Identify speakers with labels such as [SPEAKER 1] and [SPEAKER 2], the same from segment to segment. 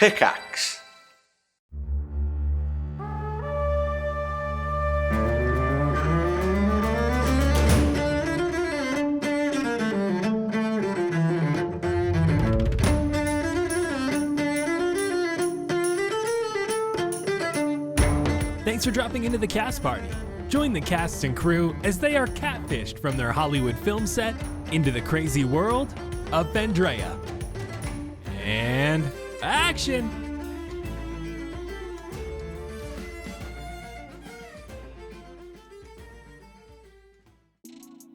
[SPEAKER 1] Pickaxe.
[SPEAKER 2] Thanks for dropping into the cast party. Join the cast and crew as they are catfished from their Hollywood film set into the crazy world of Vendrea. And action!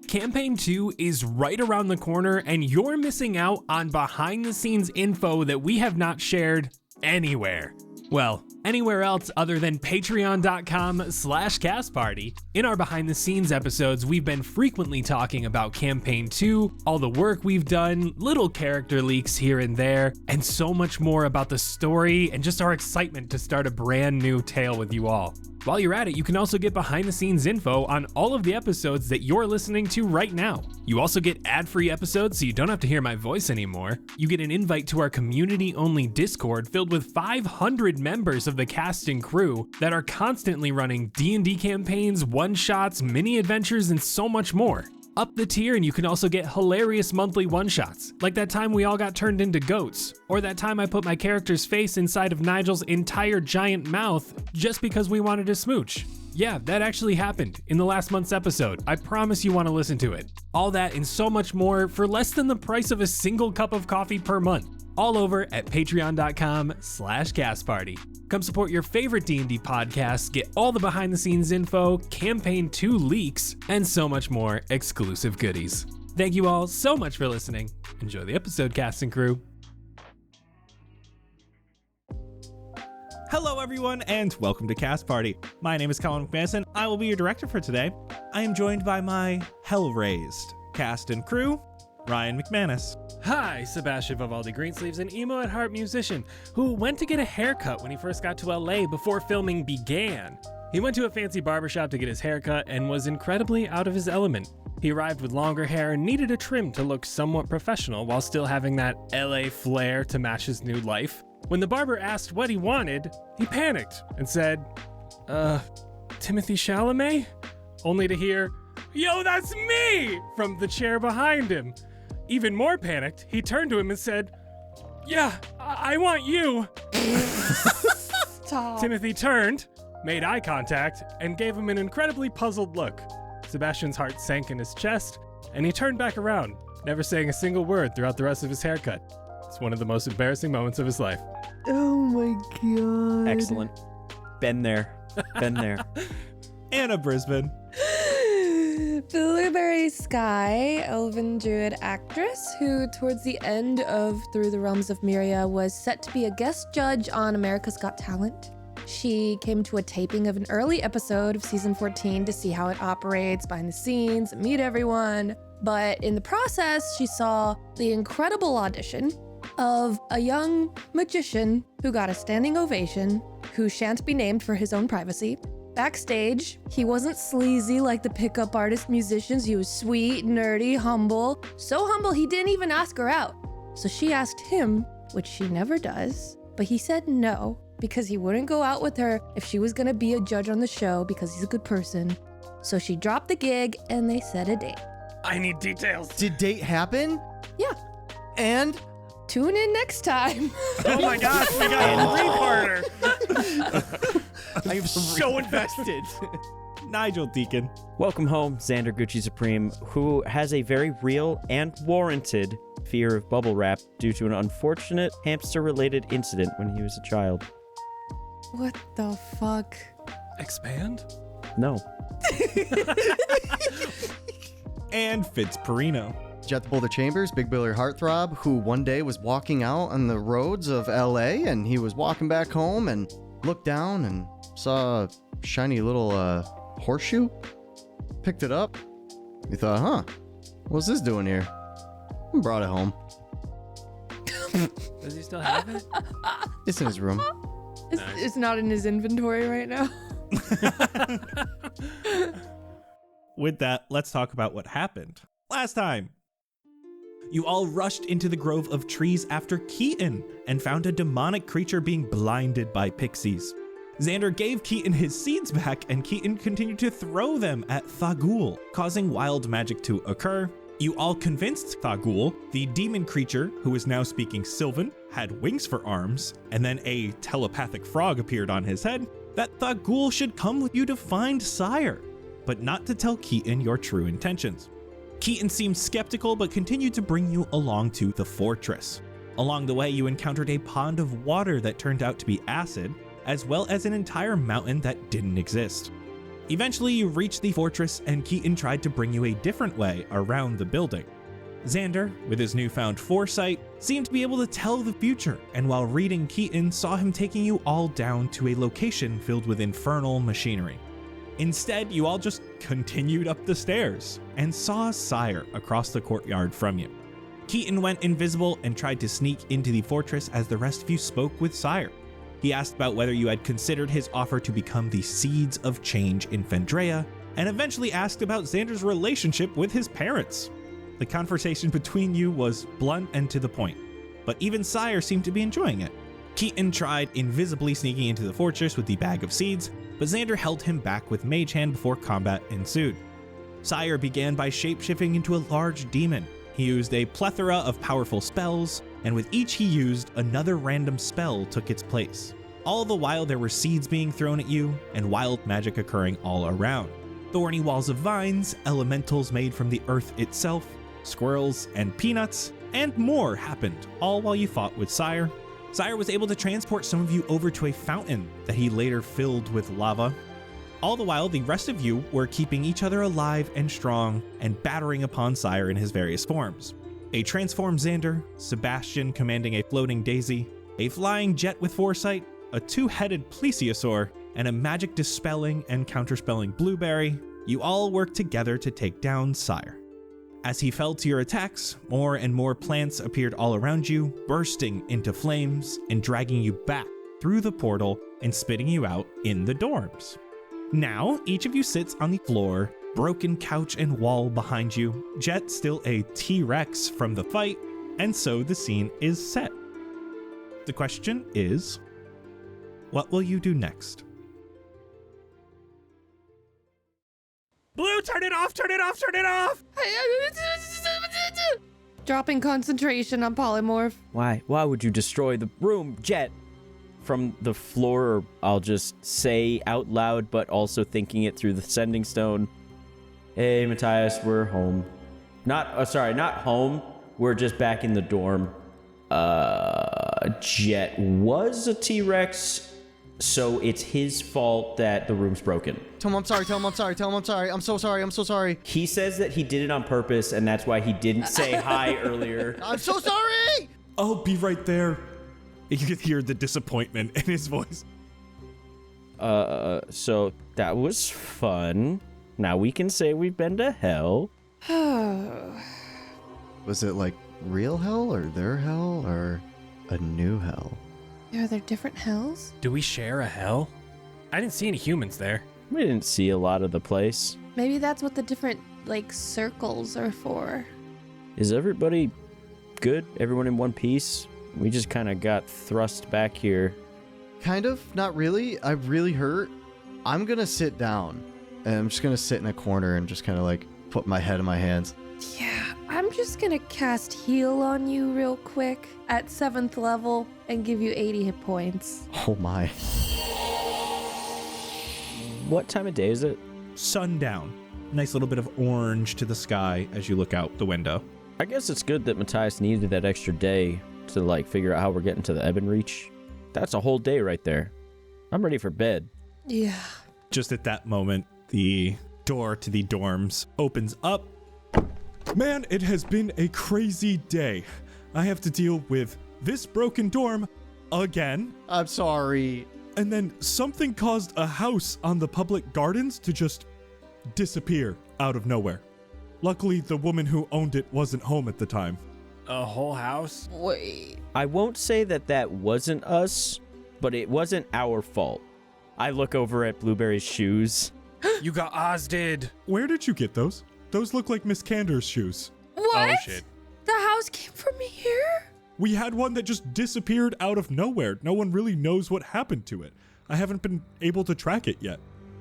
[SPEAKER 2] Campaign 2 is right around the corner, and you're missing out on behind-the-scenes info that we have not shared anywhere. Well, anywhere else other than patreon.com/castparty. In our behind the scenes episodes, we've been frequently talking about campaign 2, all the work we've done, little character leaks here and there, and so much more about the story and just our excitement to start a brand new tale with you all. While you're at it, you can also get behind the scenes info on all of the episodes that you're listening to right now. You also get ad-free episodes so you don't have to hear my voice anymore. You get an invite to our community-only Discord filled with 500 members of the cast and crew that are constantly running D&D campaigns, one-shots, mini-adventures, and so much more. Up the tier and you can also get hilarious monthly one-shots, like that time we all got turned into goats, or that time I put my character's face inside of Nigel's entire giant mouth just because we wanted to smooch. Yeah, that actually happened in the last month's episode. I promise you want to listen to it. All that and so much more for less than the price of a single cup of coffee per month. All over at patreon.com/castparty. Come support your favorite D&D podcasts, get all the behind the scenes info, campaign 2 leaks, and so much more exclusive goodies. Thank you all so much for listening. Enjoy the episode, cast and crew.
[SPEAKER 3] Hello everyone and welcome to Cast Party. My name is Colin McManus and I will be your director for today. I am joined by my hell-raised cast and crew, Ryan McManus.
[SPEAKER 2] Hi, Sebastian Vivaldi Greensleeves, an emo at heart musician who went to get a haircut when he first got to LA before filming began. He went to a fancy barbershop to get his haircut and was incredibly out of his element. He arrived with longer hair and needed a trim to look somewhat professional while still having that LA flair to match his new life. When the barber asked what he wanted, he panicked and said, Timothy Chalamet? Only to hear, "Yo, that's me!" from the chair behind him. Even more panicked, he turned to him and said, "Yeah, I want you."
[SPEAKER 4] Stop.
[SPEAKER 2] Timothy turned, made eye contact, and gave him an incredibly puzzled look. Sebastian's heart sank in his chest, and he turned back around, never saying a single word throughout the rest of his haircut. It's one of the most embarrassing moments of his life.
[SPEAKER 4] Oh my god.
[SPEAKER 5] Excellent. Been there. Been there.
[SPEAKER 3] Anna Brisbane.
[SPEAKER 4] Blueberry Sky, elven druid actress who towards the end of Through the Realms of Myria was set to be a guest judge on America's Got Talent. She came to a taping of an early episode of season 14 to see how it operates behind the scenes and meet everyone. But in the process, she saw the incredible audition of a young magician who got a standing ovation, who shan't be named for his own privacy. Backstage, he wasn't sleazy like the pickup artist musicians. He was sweet, nerdy, humble. So humble he didn't even ask her out. So she asked him, which she never does, but he said no because he wouldn't go out with her if she was gonna be a judge on the show because he's a good person. So she dropped the gig and they set a date.
[SPEAKER 2] I need details.
[SPEAKER 6] Did date happen?
[SPEAKER 4] Yeah.
[SPEAKER 6] And?
[SPEAKER 4] Tune in next time.
[SPEAKER 2] Oh my gosh, we got a three-parter.
[SPEAKER 6] I am so invested.
[SPEAKER 3] Nigel Deacon.
[SPEAKER 5] Welcome home, Xander Gucci Supreme, who has a very real and warranted fear of bubble wrap due to an unfortunate hamster-related incident when he was a child.
[SPEAKER 4] What the fuck?
[SPEAKER 2] Expand?
[SPEAKER 5] No.
[SPEAKER 3] And Fitz Perino.
[SPEAKER 6] Jett the Boulder Chambers, Big Billy Heartthrob, who one day was walking out on the roads of LA and he was walking back home and looked down and saw a shiny little horseshoe. Picked it up. He thought, what's this doing here? And brought it home.
[SPEAKER 2] Does he still have it?
[SPEAKER 6] It's in his room.
[SPEAKER 4] It's not in his inventory right now.
[SPEAKER 3] With that, let's talk about what happened last time. You all rushed into the grove of trees after Keaton and found a demonic creature being blinded by pixies. Xander gave Keaton his seeds back, and Keaton continued to throw them at Thagul, causing wild magic to occur. You all convinced Thagul, the demon creature who is now speaking Sylvan, had wings for arms, and then a telepathic frog appeared on his head, that Thagul should come with you to find Sire, but not to tell Keaton your true intentions. Keaton seemed skeptical but continued to bring you along to the fortress. Along the way, you encountered a pond of water that turned out to be acid, as well as an entire mountain that didn't exist. Eventually, you reached the fortress, and Keaton tried to bring you a different way around the building. Xander, with his newfound foresight, seemed to be able to tell the future, and while reading Keaton, saw him taking you all down to a location filled with infernal machinery. Instead, you all just continued up the stairs and saw Sire across the courtyard from you. Keaton went invisible and tried to sneak into the fortress as the rest of you spoke with Sire. He asked about whether you had considered his offer to become the Seeds of Change in Fendrea, and eventually asked about Xander's relationship with his parents. The conversation between you was blunt and to the point, but even Sire seemed to be enjoying it. Keaton tried invisibly sneaking into the fortress with the bag of seeds, but Xander held him back with Mage Hand before combat ensued. Sire began by shapeshifting into a large demon. He used a plethora of powerful spells, and with each he used, another random spell took its place. All the while there were seeds being thrown at you, and wild magic occurring all around. Thorny walls of vines, elementals made from the earth itself, squirrels and peanuts, and more happened, all while you fought with Sire. Sire was able to transport some of you over to a fountain that he later filled with lava. All the while, the rest of you were keeping each other alive and strong and battering upon Sire in his various forms. A transformed Xander, Sebastian commanding a floating daisy, a flying Jett with foresight, a two-headed plesiosaur, and a magic dispelling and counterspelling blueberry, you all worked together to take down Sire. As he fell to your attacks, more and more plants appeared all around you, bursting into flames and dragging you back through the portal and spitting you out in the dorms. Now, each of you sits on the floor, broken couch and wall behind you, Jett still a T-Rex from the fight, and so the scene is set. The question is, what will you do next? Blue, turn it off, turn it off, turn it off!
[SPEAKER 4] Dropping concentration on polymorph.
[SPEAKER 5] Why would you destroy the room, Jett? From the floor, or I'll just say out loud, but also thinking it through the sending stone. Hey, Matthias, we're home. Not home. We're just back in the dorm. Jett was a T-Rex, so it's his fault that the room's broken.
[SPEAKER 6] Tell him I'm sorry, tell him I'm sorry, tell him I'm sorry. I'm so sorry, I'm so sorry.
[SPEAKER 5] He says that he did it on purpose, and that's why he didn't say hi earlier.
[SPEAKER 6] I'm so sorry!
[SPEAKER 3] I'll be right there. You could hear the disappointment in his voice.
[SPEAKER 5] So that was fun. Now we can say we've been to hell.
[SPEAKER 6] Was it like real hell or their hell or a new hell?
[SPEAKER 4] Are there different hells?
[SPEAKER 2] Do we share a hell? I didn't see any humans there.
[SPEAKER 5] We didn't see a lot of the place.
[SPEAKER 4] Maybe that's what the different, circles are for.
[SPEAKER 5] Is everybody good? Everyone in one piece? We just kind of got thrust back here.
[SPEAKER 6] Kind of, not really. I'm really hurt. I'm gonna sit down. And I'm just gonna sit in a corner and just kind of put my head in my hands.
[SPEAKER 4] Yeah, I'm just gonna cast heal on you real quick at 7th level and give you 80 hit points.
[SPEAKER 6] Oh my.
[SPEAKER 5] What time of day is it?
[SPEAKER 3] Sundown. Nice little bit of orange to the sky as you look out the window.
[SPEAKER 5] I guess it's good that Matthias needed that extra day to figure out how we're getting to the Ebon Reach. That's a whole day right there. I'm ready for bed.
[SPEAKER 4] Yeah.
[SPEAKER 3] Just at that moment, the door to the dorms opens up. Man, it has been a crazy day. I have to deal with this broken dorm again.
[SPEAKER 6] I'm sorry.
[SPEAKER 3] And then something caused a house on the public gardens to just disappear out of nowhere. Luckily, the woman who owned it wasn't home at the time.
[SPEAKER 2] A whole house?
[SPEAKER 4] Wait.
[SPEAKER 5] I won't say that wasn't us, but it wasn't our fault. I look over at Blueberry's shoes.
[SPEAKER 2] You got Ozded.
[SPEAKER 3] Where did you get those? Those look like Miss Cander's shoes.
[SPEAKER 4] What?
[SPEAKER 2] Oh, shit.
[SPEAKER 4] The house those came from here?
[SPEAKER 3] We had one that just disappeared out of nowhere. No one really knows what happened to it. I haven't been able to track it yet.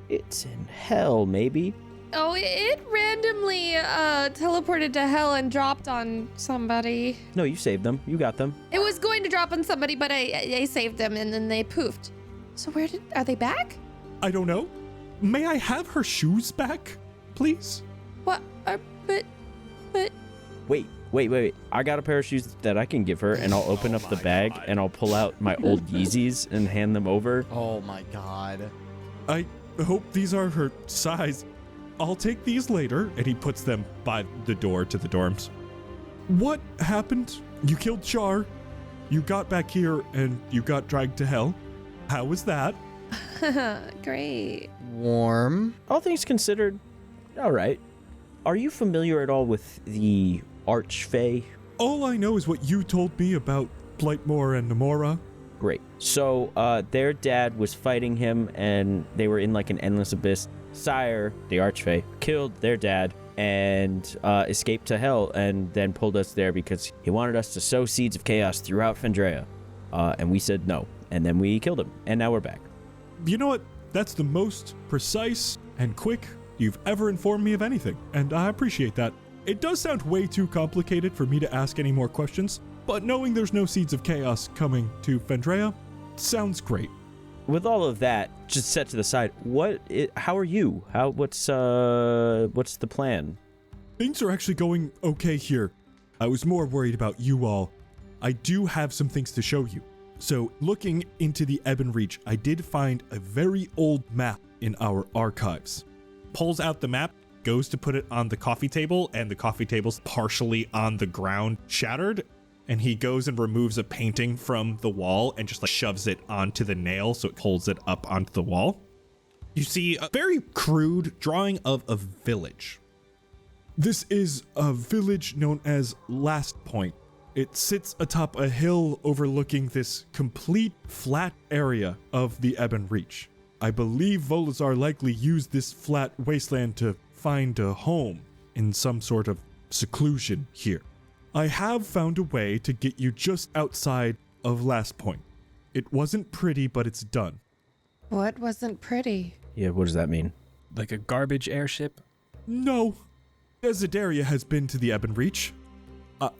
[SPEAKER 5] It's in hell, maybe.
[SPEAKER 4] Oh, it randomly teleported to hell and dropped on somebody.
[SPEAKER 5] No, you saved them. You got them.
[SPEAKER 4] It was going to drop on somebody, but I saved them and then they poofed. So are they back?
[SPEAKER 3] I don't know. May I have her shoes back, please?
[SPEAKER 4] What? But.
[SPEAKER 5] Wait. I got a pair of shoes that I can give her, and I'll open up the bag, and I'll pull out my old Yeezys and hand them over.
[SPEAKER 6] Oh my god.
[SPEAKER 3] I hope these are her size. I'll take these later. And he puts them by the door to the dorms. What happened? You killed Char. You got back here and you got dragged to hell. How was that?
[SPEAKER 4] Great.
[SPEAKER 6] Warm.
[SPEAKER 5] All things considered, all right. Are you familiar at all with the Archfey?
[SPEAKER 3] All I know is what you told me about Blightmore and Namora.
[SPEAKER 5] Great. So, their dad was fighting him, and they were in like an endless abyss. Sire, the Archfey, killed their dad and escaped to hell, and then pulled us there because he wanted us to sow seeds of chaos throughout Fendrea. And we said no, and then we killed him, and now we're back.
[SPEAKER 3] You know what? That's the most precise and quick you've ever informed me of anything, and I appreciate that. It does sound way too complicated for me to ask any more questions, but knowing there's no seeds of chaos coming to Fendrea sounds great.
[SPEAKER 5] With all of that just set to the side, how are you? What's the plan?
[SPEAKER 3] Things are actually going okay here. I was more worried about you all. I do have some things to show you. So, looking into the Ebon Reach, I did find a very old map in our archives. Pulls out the map, goes to put it on the coffee table, and the coffee table's partially on the ground, shattered. And he goes and removes a painting from the wall and just like shoves it onto the nail so it holds it up onto the wall. You see a very crude drawing of a village. This is a village known as Last Point. It sits atop a hill overlooking this complete flat area of the Ebon Reach. I believe Volazar likely used this flat wasteland to find a home in some sort of seclusion here. I have found a way to get you just outside of Last Point. It wasn't pretty, but it's done.
[SPEAKER 4] What wasn't pretty?
[SPEAKER 5] Yeah, what does that mean?
[SPEAKER 2] Like a garbage airship?
[SPEAKER 3] No. Desideria has been to the Ebon Reach.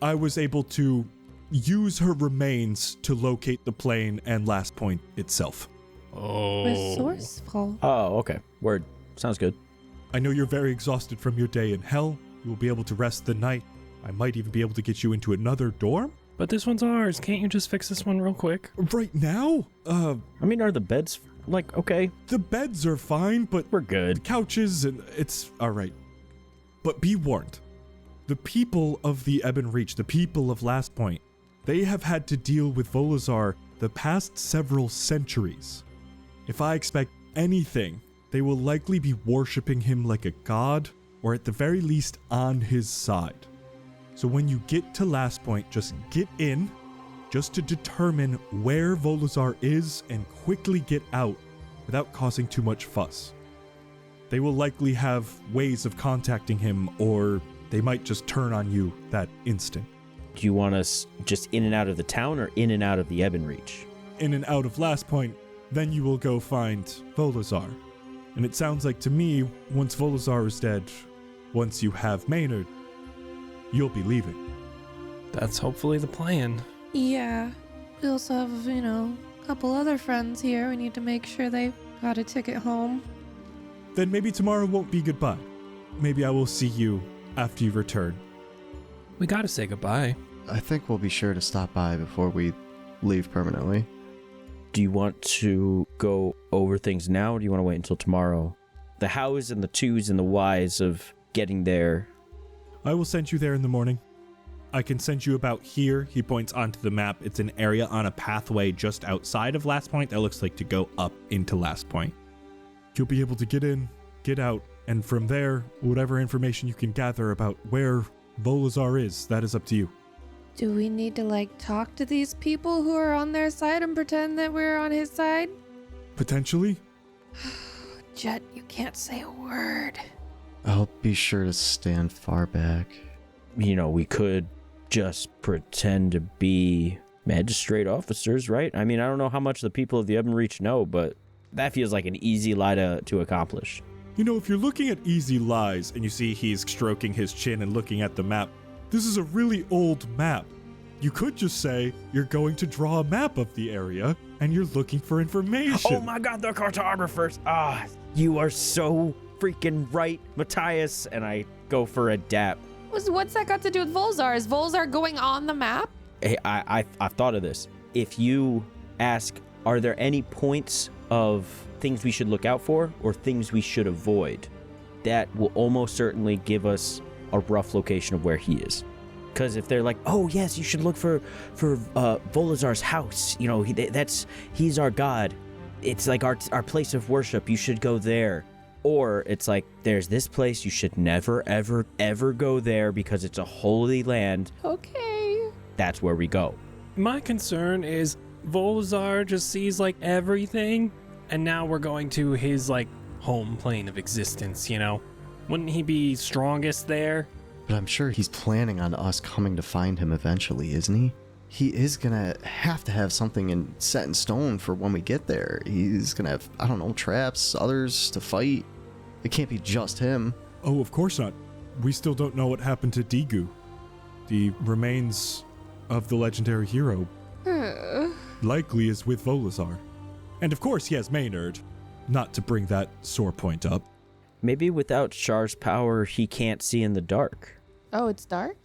[SPEAKER 3] I was able to use her remains to locate the plane and Last Point itself.
[SPEAKER 2] Oh.
[SPEAKER 4] Resourceful.
[SPEAKER 5] Oh, okay. Word. Sounds good.
[SPEAKER 3] I know you're very exhausted from your day in hell. You will be able to rest the night. I might even be able to get you into another dorm.
[SPEAKER 2] But this one's ours. Can't you just fix this one real quick?
[SPEAKER 3] Right now?
[SPEAKER 5] I mean, are the beds, like, okay?
[SPEAKER 3] The beds are fine, but
[SPEAKER 5] We're
[SPEAKER 3] the
[SPEAKER 5] good.
[SPEAKER 3] couches, and it's all right. But be warned. The people of the Ebon Reach, the people of Last Point, they have had to deal with Volazar the past several centuries. If I expect anything, they will likely be worshipping him like a god, or at the very least on his side. So when you get to Last Point, just get in, just to determine where Volazar is and quickly get out without causing too much fuss. They will likely have ways of contacting him, or they might just turn on you that instant.
[SPEAKER 5] Do you want us just in and out of the town or in and out of the Ebon Reach?
[SPEAKER 3] In and out of Last Point, then you will go find Volazar. And it sounds like to me, once Volazar is dead, once you have Maynard, you'll be leaving.
[SPEAKER 2] That's hopefully the plan.
[SPEAKER 4] Yeah. We also have, a couple other friends here. We need to make sure they got a ticket home.
[SPEAKER 3] Then maybe tomorrow won't be goodbye. Maybe I will see you after you return.
[SPEAKER 2] We gotta say goodbye.
[SPEAKER 6] I think we'll be sure to stop by before we leave permanently.
[SPEAKER 5] Do you want to go over things now, or do you want to wait until tomorrow? The hows and the twos and the whys of getting there.
[SPEAKER 3] I will send you there in the morning. I can send you about here. He points onto the map. It's an area on a pathway just outside of Last Point that looks like to go up into Last Point. You'll be able to get in, get out, and from there, whatever information you can gather about where Volazar is, that is up to you.
[SPEAKER 4] Do we need to, talk to these people who are on their side and pretend that we're on his side?
[SPEAKER 3] Potentially.
[SPEAKER 4] Jett, you can't say a word.
[SPEAKER 6] I'll be sure to stand far back.
[SPEAKER 5] We could just pretend to be magistrate officers, right? I mean, I don't know how much the people of the Ebon Reach know, but that feels like an easy lie to accomplish.
[SPEAKER 3] You know, if you're looking at easy lies and you see he's stroking his chin and looking at the map, this is a really old map. You could just say you're going to draw a map of the area and you're looking for information.
[SPEAKER 5] Oh my god, the cartographers! You are so freaking right, Matthias. And I go for a dap.
[SPEAKER 4] What's that got to do with Volzar? Is Volzar going on the map?
[SPEAKER 5] Hey, I've thought of this. If you ask, are there any points of things we should look out for or things we should avoid, that will almost certainly give us a rough location of where he is. Because if they're like, oh yes, you should look for Volazar's house. You know, he's our god. It's like our place of worship. You should go there. Or it's like, there's this place, you should never, ever, ever go there because it's a holy land.
[SPEAKER 4] Okay.
[SPEAKER 5] That's where we go.
[SPEAKER 2] My concern is Volazar just sees like everything, and now we're going to his like home plane of existence, you know? Wouldn't he be strongest there?
[SPEAKER 6] But I'm sure he's planning on us coming to find him eventually, isn't he? He is gonna have to have something set in stone for when we get there. He's gonna have, I don't know, traps, others to fight. It can't be just him.
[SPEAKER 3] Oh, of course not. We still don't know what happened to Digu. The remains of the legendary hero likely is with Volazar. And of course he has Maynard, not to bring that sore point up.
[SPEAKER 5] Maybe without Char's power, he can't see in the dark.
[SPEAKER 4] Oh, it's dark?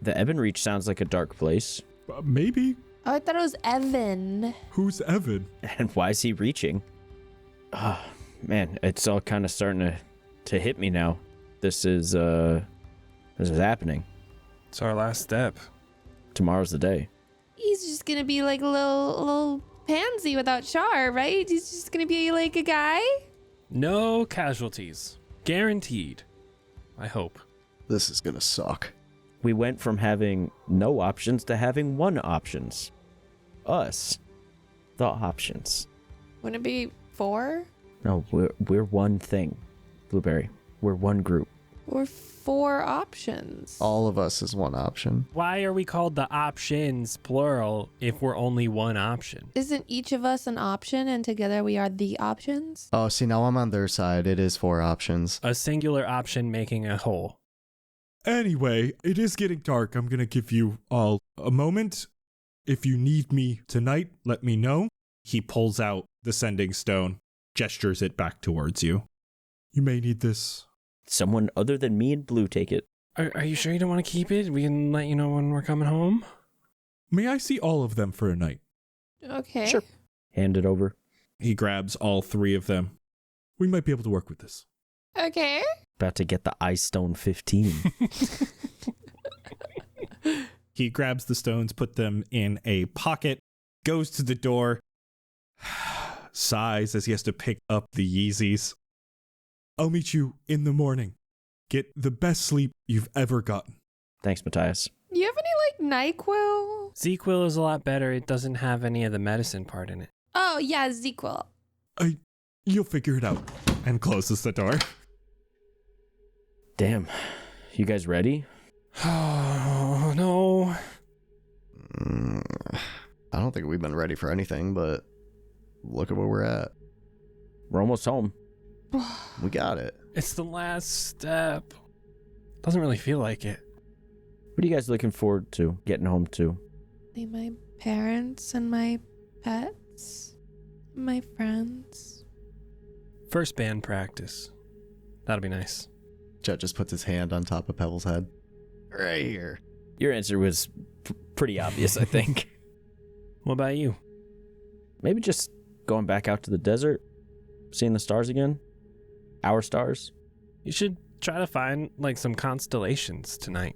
[SPEAKER 5] The Ebon Reach sounds like a dark place.
[SPEAKER 3] Maybe.
[SPEAKER 4] Oh, I thought it was Evan.
[SPEAKER 3] Who's Evan?
[SPEAKER 5] And why is he reaching? Ah, man, it's all kind of starting to hit me now. This is happening.
[SPEAKER 2] It's our last step.
[SPEAKER 5] Tomorrow's the day.
[SPEAKER 4] He's just gonna be like a little pansy without Char, right? He's just gonna be like a guy?
[SPEAKER 2] No casualties. Guaranteed. I hope.
[SPEAKER 6] This is gonna suck.
[SPEAKER 5] We went from having no options to having one options. Us. The options.
[SPEAKER 4] Wouldn't it be 4?
[SPEAKER 5] No, we're one thing. Blueberry. We're one group.
[SPEAKER 4] Or 4 options?
[SPEAKER 6] All of us is one option.
[SPEAKER 2] Why are we called the options, plural, if we're only one option?
[SPEAKER 4] Isn't each of us an option and together we are the options?
[SPEAKER 6] Oh, see, now I'm on their side. It is 4 options.
[SPEAKER 2] A singular option making a whole.
[SPEAKER 3] Anyway, it is getting dark. I'm gonna give you all a moment. If you need me tonight, let me know. He pulls out the sending stone, gestures it back towards you. You may need this.
[SPEAKER 5] Someone other than me and Blue take it.
[SPEAKER 2] Are you sure you don't want to keep it? We can let you know when we're coming home.
[SPEAKER 3] May I see all of them for a night?
[SPEAKER 4] Okay.
[SPEAKER 5] Sure. Hand it over.
[SPEAKER 3] He grabs all 3 of them. We might be able to work with this.
[SPEAKER 4] Okay.
[SPEAKER 5] About to get the Ice Stone 15.
[SPEAKER 3] He grabs the stones, put them in a pocket, goes to the door, sighs as he has to pick up the Yeezys. I'll meet you in the morning. Get the best sleep you've ever gotten.
[SPEAKER 5] Thanks, Matthias.
[SPEAKER 4] You have any, like, NyQuil?
[SPEAKER 2] ZQuil is a lot better. It doesn't have any of the medicine part in it.
[SPEAKER 4] Oh, yeah, ZQuil.
[SPEAKER 3] You'll figure it out. And closes the door.
[SPEAKER 5] Damn. You guys ready?
[SPEAKER 2] Oh, no.
[SPEAKER 6] I don't think we've been ready for anything, but look at where we're at.
[SPEAKER 5] We're almost home.
[SPEAKER 6] We got it.
[SPEAKER 2] It's the last step. Doesn't really feel like it.
[SPEAKER 5] What are you guys looking forward to getting home to?
[SPEAKER 4] My parents and my pets. My friends.
[SPEAKER 2] First band practice. That'll be nice.
[SPEAKER 6] Jett just puts his hand on top of Pebble's head. Right here.
[SPEAKER 5] Your answer was pretty obvious, I think.
[SPEAKER 2] What about you?
[SPEAKER 5] Maybe just going back out to the desert, seeing the stars again. Our stars.
[SPEAKER 2] You should try to find, like, some constellations tonight.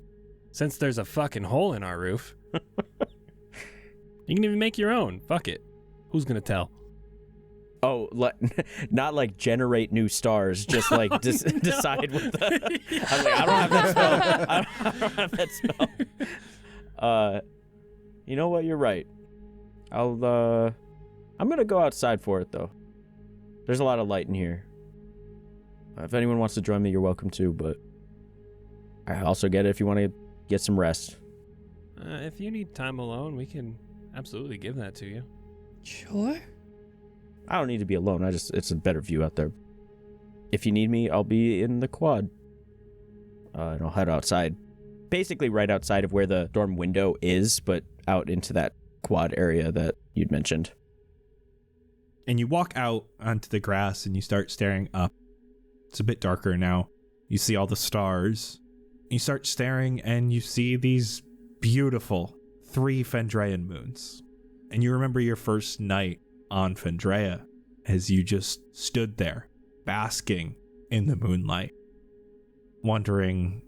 [SPEAKER 2] Since there's a fucking hole in our roof. You can even make your own. Fuck it. Who's gonna tell?
[SPEAKER 5] Oh, not like generate new stars, just like decide what the... I was like, I don't have that spell. I don't have that spell. You know what? You're right. I'm gonna go outside for it, though. There's a lot of light in here. If anyone wants to join me, you're welcome to, but I also get it if you want to get some rest.
[SPEAKER 1] If you need time alone, we can absolutely give that to you.
[SPEAKER 4] Sure.
[SPEAKER 5] I don't need to be alone. It's a better view out there. If you need me, I'll be in the quad. And I'll head outside. Basically right outside of where the dorm window is, but out into that quad area that you'd mentioned.
[SPEAKER 3] And you walk out onto the grass and you start staring up. It's a bit darker now. You see all the stars. You start staring and you see these beautiful 3 Fendrean moons. And you remember your first night on Fendrea as you just stood there, basking in the moonlight, wondering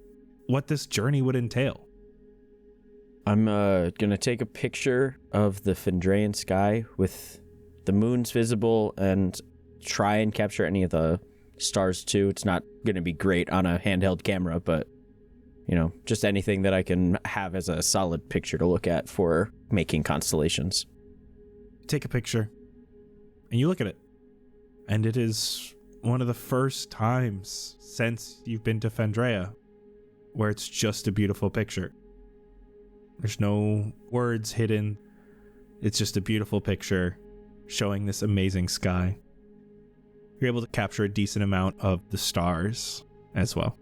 [SPEAKER 3] what this journey would entail.
[SPEAKER 5] I'm gonna take a picture of the Fendrean sky with the moons visible and try and capture any of the stars too. It's not gonna be great on a handheld camera, but just anything that I can have as a solid picture to look at for making constellations.
[SPEAKER 3] Take a picture and you look at it, and it is one of the first times since you've been to Fendrea where it's just a beautiful picture. There's no words hidden. It's just a beautiful picture showing this amazing sky. You're able to capture a decent amount of the stars as well.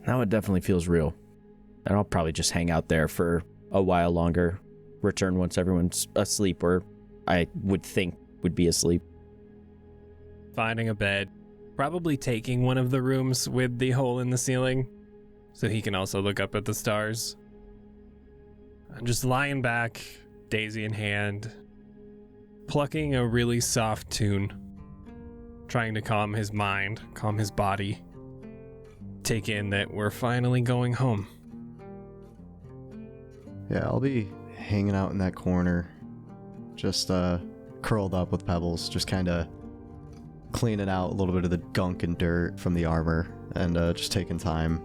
[SPEAKER 5] Now it definitely feels real. And I'll probably just hang out there for a while longer. Return once everyone's asleep, or I would think would be asleep.
[SPEAKER 1] Finding a bed. Probably taking one of the rooms with the hole in the ceiling so he can also look up at the stars. I'm just lying back, daisy in hand, plucking a really soft tune, trying to calm his mind, calm his body, take in that we're finally going home.
[SPEAKER 6] Yeah, I'll be hanging out in that corner, just curled up with Pebbles, just kind of cleaning out a little bit of the gunk and dirt from the armor, and just taking time,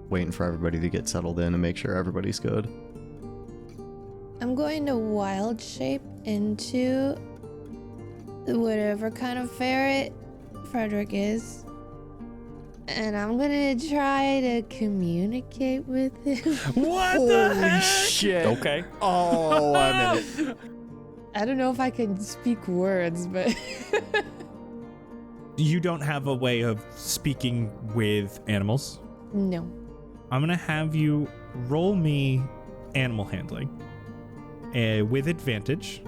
[SPEAKER 6] waiting for everybody to get settled in and make sure everybody's good.
[SPEAKER 4] I'm going to wild shape into whatever kind of ferret Frederick is. And I'm gonna try to communicate with him.
[SPEAKER 1] What the heck?
[SPEAKER 5] Shit. Okay.
[SPEAKER 6] Oh, I'm in it.
[SPEAKER 4] I don't know if I can speak words, but...
[SPEAKER 3] You don't have a way of speaking with animals.
[SPEAKER 4] No.
[SPEAKER 3] I'm going to have you roll me animal handling with advantage.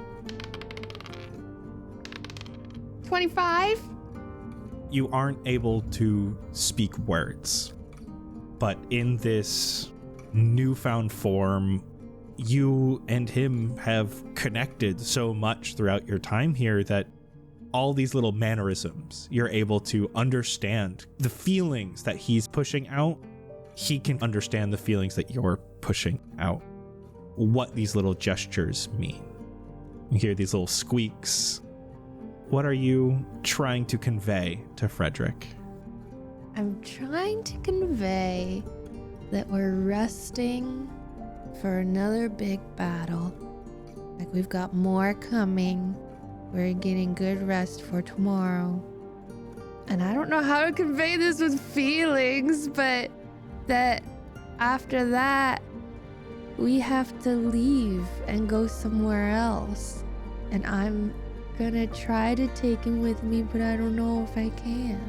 [SPEAKER 4] 25?
[SPEAKER 3] You aren't able to speak words, but in this newfound form, you and him have connected so much throughout your time here that all these little mannerisms, you're able to understand the feelings that he's pushing out. He can understand the feelings that you're pushing out, what these little gestures mean. You hear these little squeaks. What are you trying to convey to Frederick?
[SPEAKER 4] I'm trying to convey that we're resting for another big battle. Like we've got more coming. We're getting good rest for tomorrow. And I don't know how to convey this with feelings, but that after that, we have to leave and go somewhere else. And I'm gonna try to take him with me, but I don't know if I can.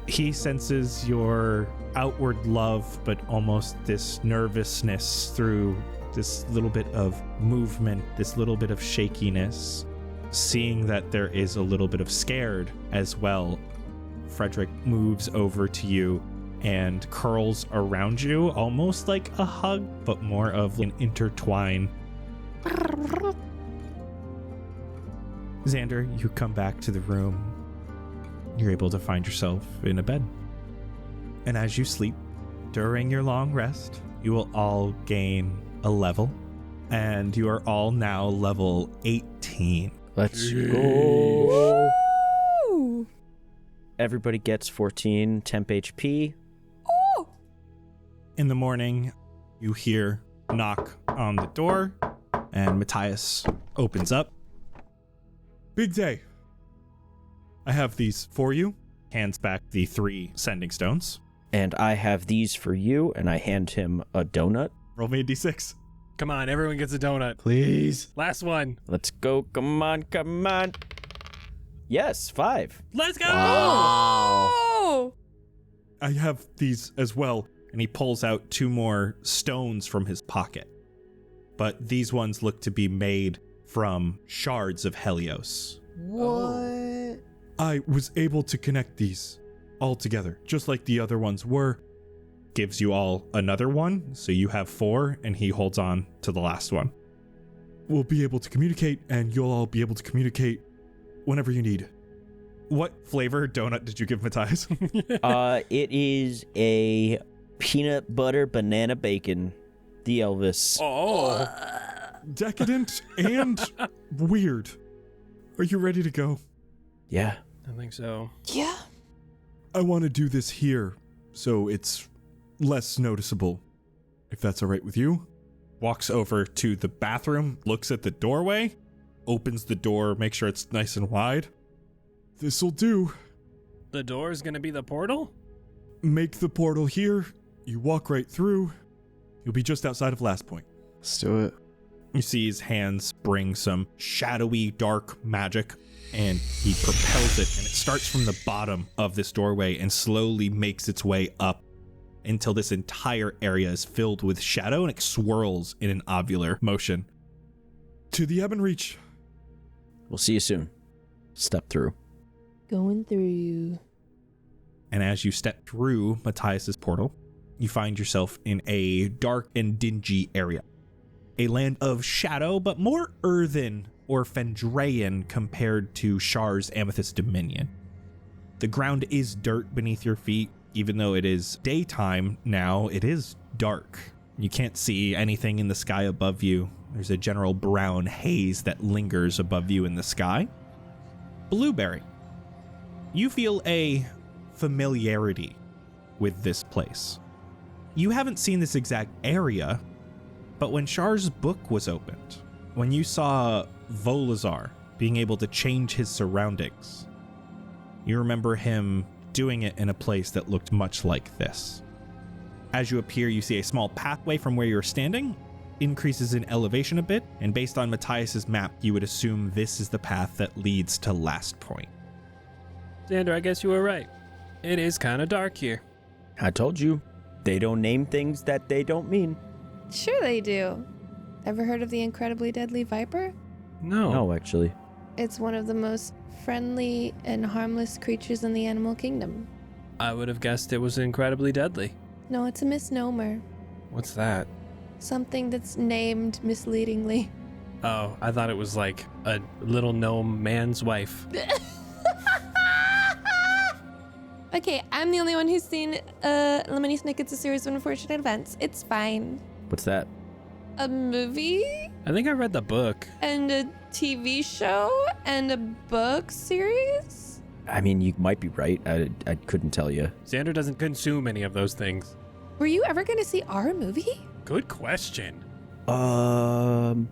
[SPEAKER 3] He senses your outward love, but almost this nervousness through this little bit of movement, this little bit of shakiness. Seeing that there is a little bit of scared as well, Frederick moves over to you and curls around you, almost like a hug, but more of an intertwine. Xander, you come back to the room. You're able to find yourself in a bed. And as you sleep, during your long rest, you will all gain a level. And you are all now level 18.
[SPEAKER 5] Let's go.
[SPEAKER 4] Woo!
[SPEAKER 5] Everybody gets 14 temp HP.
[SPEAKER 4] Oh!
[SPEAKER 3] In the morning, you hear a knock on the door, and Matthias opens up. Big day. I have these for you. Hands back the 3 sending stones.
[SPEAKER 5] And I have these for you, and I hand him a donut.
[SPEAKER 3] Roll me a d6.
[SPEAKER 1] Come on, everyone gets a donut.
[SPEAKER 6] Please.
[SPEAKER 1] Last one.
[SPEAKER 5] Let's go. Come on. Yes, 5.
[SPEAKER 1] Let's go!
[SPEAKER 4] Oh!
[SPEAKER 3] I have these as well. And he pulls out 2 more stones from his pocket. But these ones look to be made from shards of Helios.
[SPEAKER 6] What?
[SPEAKER 3] I was able to connect these all together, just like the other ones were. Gives you all another one, so you have 4, and he holds on to the last one. We'll be able to communicate, and you'll all be able to communicate whenever you need. What flavor donut did you give Matthias?
[SPEAKER 5] It is a peanut butter banana bacon. The Elvis.
[SPEAKER 1] Oh.
[SPEAKER 3] Decadent and weird. Are you ready to go?
[SPEAKER 5] Yeah.
[SPEAKER 1] I think so.
[SPEAKER 4] Yeah.
[SPEAKER 3] I want to do this here, so it's less noticeable. If that's all right with you. Walks over to the bathroom, looks at the doorway, opens the door, makes sure it's nice and wide. This'll do.
[SPEAKER 1] The door is going to be the portal?
[SPEAKER 3] Make the portal here. You walk right through. You'll be just outside of Last Point.
[SPEAKER 6] Let's do it.
[SPEAKER 3] You see his hands bring some shadowy, dark magic, and he propels it, and it starts from the bottom of this doorway and slowly makes its way up until this entire area is filled with shadow, and it swirls in an ovular motion. To the Ebon Reach.
[SPEAKER 5] We'll see you soon. Step through.
[SPEAKER 4] Going through.
[SPEAKER 3] And as you step through Matthias's portal, you find yourself in a dark and dingy area. A land of shadow, but more earthen or Fendrayan compared to Shar's Amethyst Dominion. The ground is dirt beneath your feet. Even though it is daytime now, it is dark. You can't see anything in the sky above you. There's a general brown haze that lingers above you in the sky. Blueberry. You feel a familiarity with this place. You haven't seen this exact area, but when Shar's book was opened, when you saw Volazar being able to change his surroundings, you remember him doing it in a place that looked much like this. As you appear, you see a small pathway from where you're standing, increases in elevation a bit, and based on Matthias's map, you would assume this is the path that leads to Last Point.
[SPEAKER 1] Xander, I guess you were right. It is kind of dark here.
[SPEAKER 5] I told you. They don't name things that they don't mean.
[SPEAKER 4] Sure they do. Ever heard of the incredibly deadly viper?
[SPEAKER 1] No.
[SPEAKER 5] No, actually.
[SPEAKER 4] It's one of the most friendly and harmless creatures in the animal kingdom.
[SPEAKER 1] I would have guessed it was incredibly deadly.
[SPEAKER 4] No, it's a misnomer.
[SPEAKER 1] What's that?
[SPEAKER 4] Something that's named misleadingly.
[SPEAKER 1] Oh, I thought it was like a little gnome man's wife.
[SPEAKER 4] Okay, I'm the only one who's seen Lemony Snicket's A Series of Unfortunate Events. It's fine.
[SPEAKER 5] What's that?
[SPEAKER 4] A movie
[SPEAKER 1] I think I read the book.
[SPEAKER 4] and a TV show and a book series?
[SPEAKER 5] I mean, you might be right. I couldn't tell you.
[SPEAKER 1] Xander doesn't consume any of those things.
[SPEAKER 4] Were you ever going to see our movie?
[SPEAKER 1] Good question.
[SPEAKER 5] No,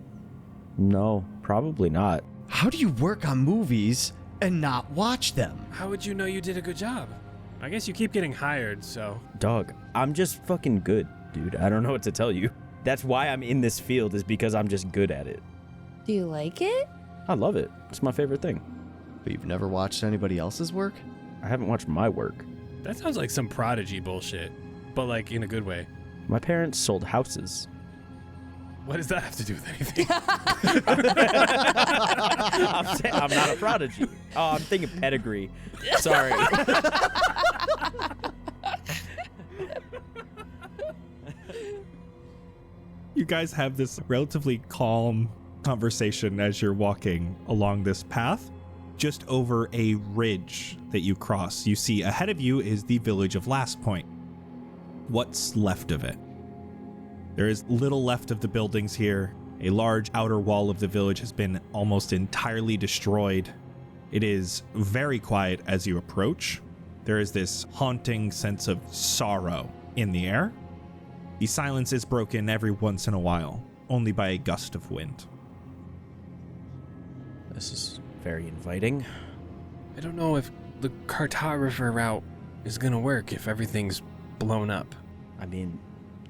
[SPEAKER 5] probably not.
[SPEAKER 6] How do you work on movies and not watch them?
[SPEAKER 1] How would you know you did a good job? I guess you keep getting hired, so.
[SPEAKER 5] Dog, I'm just fucking good, dude. I don't know what to tell you. That's why I'm in this field, is because I'm just good at it.
[SPEAKER 4] Do you like it?
[SPEAKER 5] I love it. It's my favorite thing.
[SPEAKER 6] But you've never watched anybody else's work?
[SPEAKER 5] I haven't watched my work.
[SPEAKER 1] That sounds like some Prodigy bullshit, but like in a good way.
[SPEAKER 5] My parents sold houses.
[SPEAKER 1] What does that have to do with anything?
[SPEAKER 5] I'm not a prodigy. Oh, I'm thinking pedigree. Sorry.
[SPEAKER 3] You guys have this relatively calm conversation as you're walking along this path. Just over a ridge that you cross, you see ahead of you is the village of Last Point. What's left of it? There is little left of the buildings here. A large outer wall of the village has been almost entirely destroyed. It is very quiet as you approach. There is this haunting sense of sorrow in the air. The silence is broken every once in a while, only by a gust of wind.
[SPEAKER 5] This is very inviting.
[SPEAKER 1] I don't know if the cartographer route is gonna work if everything's blown up.
[SPEAKER 5] I mean,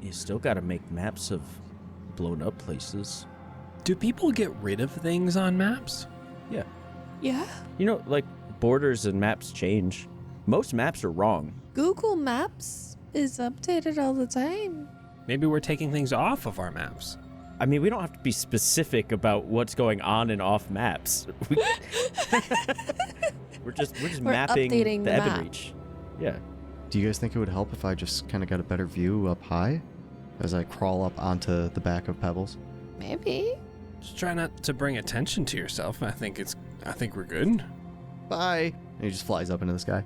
[SPEAKER 5] You still gotta make maps of blown up places.
[SPEAKER 1] Do people get rid of things on maps?
[SPEAKER 5] Yeah.
[SPEAKER 4] Yeah.
[SPEAKER 5] You know, like, borders and maps change. Most maps are wrong.
[SPEAKER 4] Google Maps is updated all the time.
[SPEAKER 1] Maybe we're taking things off of our maps.
[SPEAKER 5] I mean, we don't have to be specific about what's going on and off maps. We're just mapping
[SPEAKER 4] updating
[SPEAKER 5] the
[SPEAKER 4] the map.
[SPEAKER 5] Ebenreach. Yeah.
[SPEAKER 6] Do you guys think it would help if I just kind of got a better view up high as I crawl up onto the back of Pebbles?
[SPEAKER 4] Maybe.
[SPEAKER 1] Just try not to bring attention to yourself. I think we're good.
[SPEAKER 6] Bye. And he just flies up into the sky.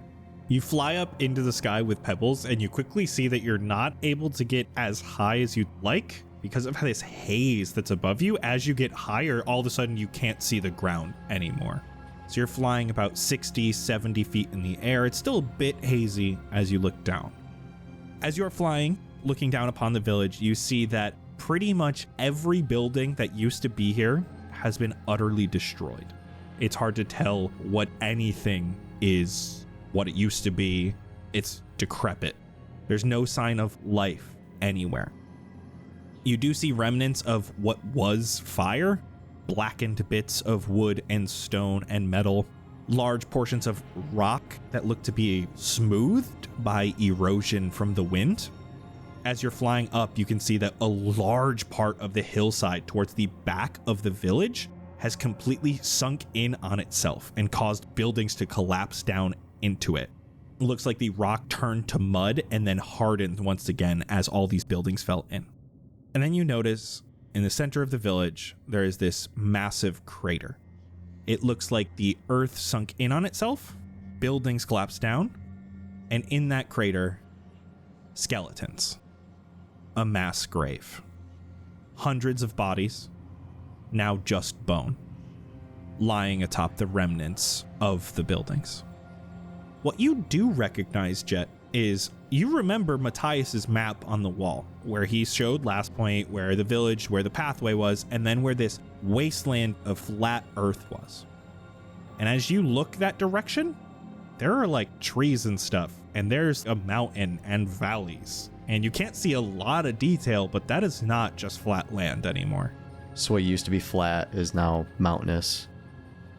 [SPEAKER 3] You fly up into the sky with Pebbles, and you quickly see that you're not able to get as high as you'd like because of this haze that's above you. As you get higher, all of a sudden you can't see the ground anymore. So you're flying about 60, 70 feet in the air. It's still a bit hazy as you look down. As you're flying, looking down upon the village, you see that pretty much every building that used to be here has been utterly destroyed. It's hard to tell what anything is, what it used to be. It's decrepit. There's no sign of life anywhere. You do see remnants of what was fire, blackened bits of wood and stone and metal, large portions of rock that look to be smoothed by erosion from the wind. As you're flying up, you can see that a large part of the hillside towards the back of the village has completely sunk in on itself and caused buildings to collapse down into it. It looks like the rock turned to mud and then hardened once again as all these buildings fell in. And then you notice in the center of the village, there is this massive crater. It looks like the earth sunk in on itself, buildings collapsed down, and in that crater, skeletons. A mass grave. Hundreds of bodies, now just bone, lying atop the remnants of the buildings. What you do recognize, Jett, is you remember Matthias's map on the wall, where he showed last point where the village, where the pathway was, and then where this wasteland of flat earth was. And as you look that direction, there are like trees and stuff, and there's a mountain and valleys. And you can't see a lot of detail, but that is not just flat land anymore.
[SPEAKER 6] So what used to be flat is now mountainous.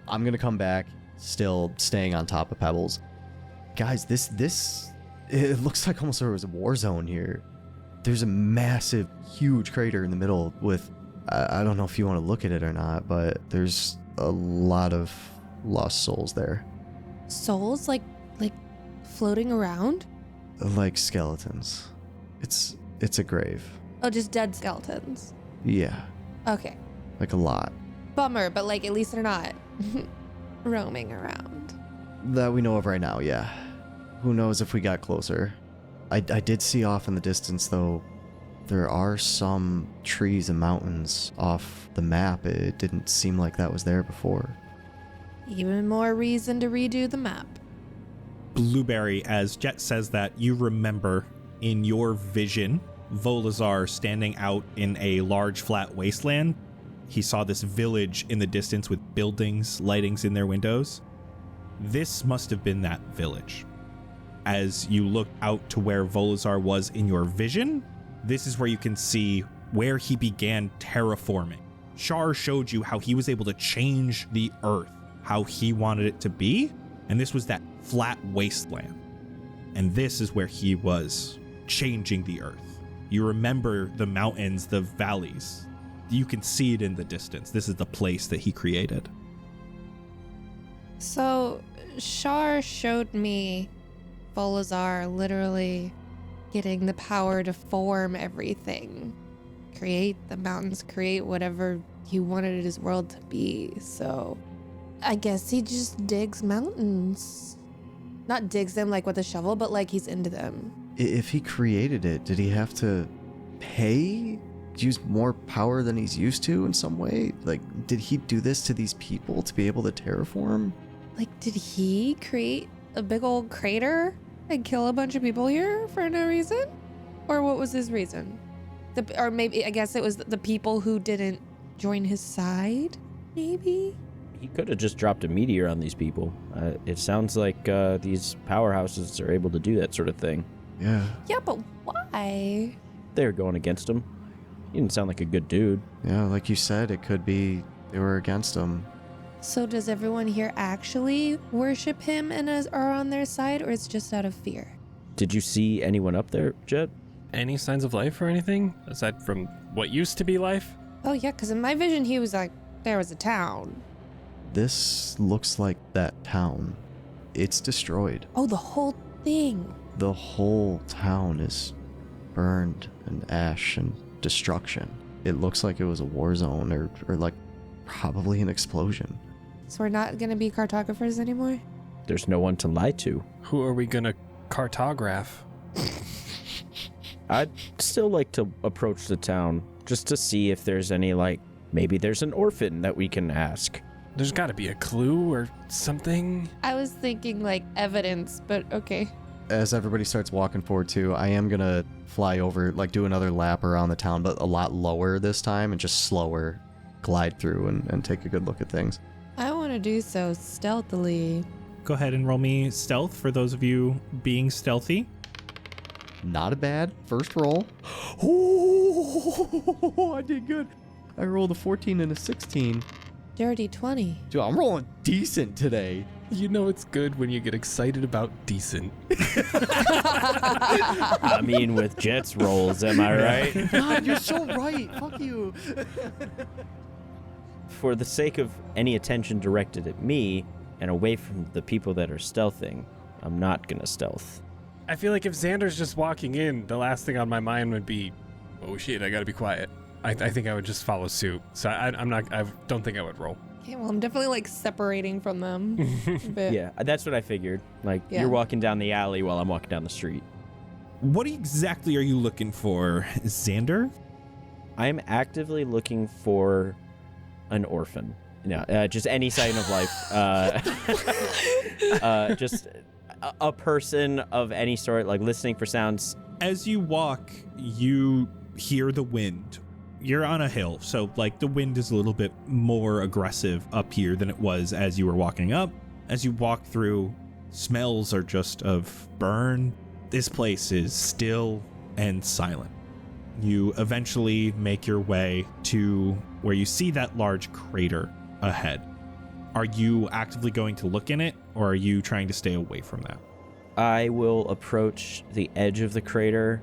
[SPEAKER 6] I'm going to come back, still staying on top of Pebbles. Guys, this it looks like almost there was a war zone here. There's a massive, huge crater in the middle with, I don't know if you want to look at it or not, but there's a lot of lost souls there.
[SPEAKER 4] Souls like floating around?
[SPEAKER 6] Like skeletons. It's a grave.
[SPEAKER 4] Oh, just dead skeletons.
[SPEAKER 6] Yeah,
[SPEAKER 4] Okay.
[SPEAKER 6] like a lot.
[SPEAKER 4] Bummer, but like at least they're not roaming around.
[SPEAKER 6] That we know of right now, yeah. Who knows if we got closer. I did see off in the distance, though, there are some trees and mountains off the map. It didn't seem like that was there before.
[SPEAKER 4] Even more reason to redo the map.
[SPEAKER 3] Blueberry, as Jett says that, you remember in your vision Volazar standing out in a large flat wasteland. He saw this village in the distance with buildings, lightings in their windows. This must have been that village. As you look out to where Volazar was in your vision, this is where you can see where he began terraforming. Shar showed you how he was able to change the earth, how he wanted it to be, and this was that flat wasteland. And this is where he was changing the earth. You remember the mountains, the valleys. You can see it in the distance. This is the place that he created.
[SPEAKER 4] So, Shar showed me Volazar literally getting the power to form everything. Create the mountains, create whatever he wanted his world to be. So, I guess he just digs mountains. Not digs them like with a shovel, but like he's into them.
[SPEAKER 6] If he created it, did he have to pay? Use more power than he's used to in some way? Like, did he do this to these people to be able to terraform?
[SPEAKER 4] Like, did he create a big old crater and kill a bunch of people here for no reason? Or what was his reason? Or maybe, I guess it was the people who didn't join his side, maybe?
[SPEAKER 5] He could have just dropped a meteor on these people. It sounds like these powerhouses are able to do that sort of thing.
[SPEAKER 6] Yeah.
[SPEAKER 4] Yeah, but why?
[SPEAKER 5] there going against him. He didn't sound like a good dude.
[SPEAKER 6] Yeah, like you said, it could be they were against him.
[SPEAKER 4] So does everyone here actually worship him and are on their side, or it's just out of fear?
[SPEAKER 5] Did you see anyone up there, Jett?
[SPEAKER 1] Any signs of life or anything? Aside from what used to be life?
[SPEAKER 4] Oh yeah, because in my vision he was like, there was a town.
[SPEAKER 6] This looks like that town. It's destroyed.
[SPEAKER 4] Oh, the whole thing.
[SPEAKER 6] The whole town is burned and ash and destruction. It looks like it was a war zone or like probably an explosion.
[SPEAKER 4] So we're not going to be cartographers anymore?
[SPEAKER 5] There's no one to lie to.
[SPEAKER 1] Who are we gonna cartograph?
[SPEAKER 5] I'd still like to approach the town just to see if there's any, maybe there's an orphan that we can ask.
[SPEAKER 1] There's gotta be a clue or something.
[SPEAKER 4] I was thinking like evidence, but okay.
[SPEAKER 6] As everybody starts walking forward too, I am gonna fly over, do another lap around the town, but a lot lower this time and just slower, glide through and take a good look at things.
[SPEAKER 4] I want to do so stealthily.
[SPEAKER 3] Go ahead and roll me stealth for those of you being stealthy.
[SPEAKER 6] Not a bad first roll. Oh, I did good. I rolled a 14 and a 16.
[SPEAKER 4] Dirty 20.
[SPEAKER 6] Dude, I'm rolling decent today.
[SPEAKER 1] You know it's good when you get excited about decent.
[SPEAKER 5] I mean, with Jett's rolls, am I right?
[SPEAKER 6] God, you're so right. Fuck you.
[SPEAKER 5] For the sake of any attention directed at me and away from the people that are stealthing, I'm not gonna stealth.
[SPEAKER 1] I feel like if Xander's just walking in, the last thing on my mind would be, oh shit, I gotta be quiet. I think I would just follow suit. So I don't think I would roll.
[SPEAKER 4] Okay, well, I'm definitely separating from them. a bit.
[SPEAKER 5] Yeah, that's what I figured.
[SPEAKER 4] Yeah.
[SPEAKER 5] You're walking down the alley while I'm walking down the street.
[SPEAKER 3] What exactly are you looking for, Xander?
[SPEAKER 5] I'm actively looking for an orphan. No, just any sign of life. Just a person of any sort, listening for sounds.
[SPEAKER 3] As you walk, you hear the wind. You're on a hill, so the wind is a little bit more aggressive up here than it was as you were walking up. As you walk through, smells are just of burn. This place is still and silent. You eventually make your way to where you see that large crater ahead. Are you actively going to look in it, or are you trying to stay away from that?
[SPEAKER 5] I will approach the edge of the crater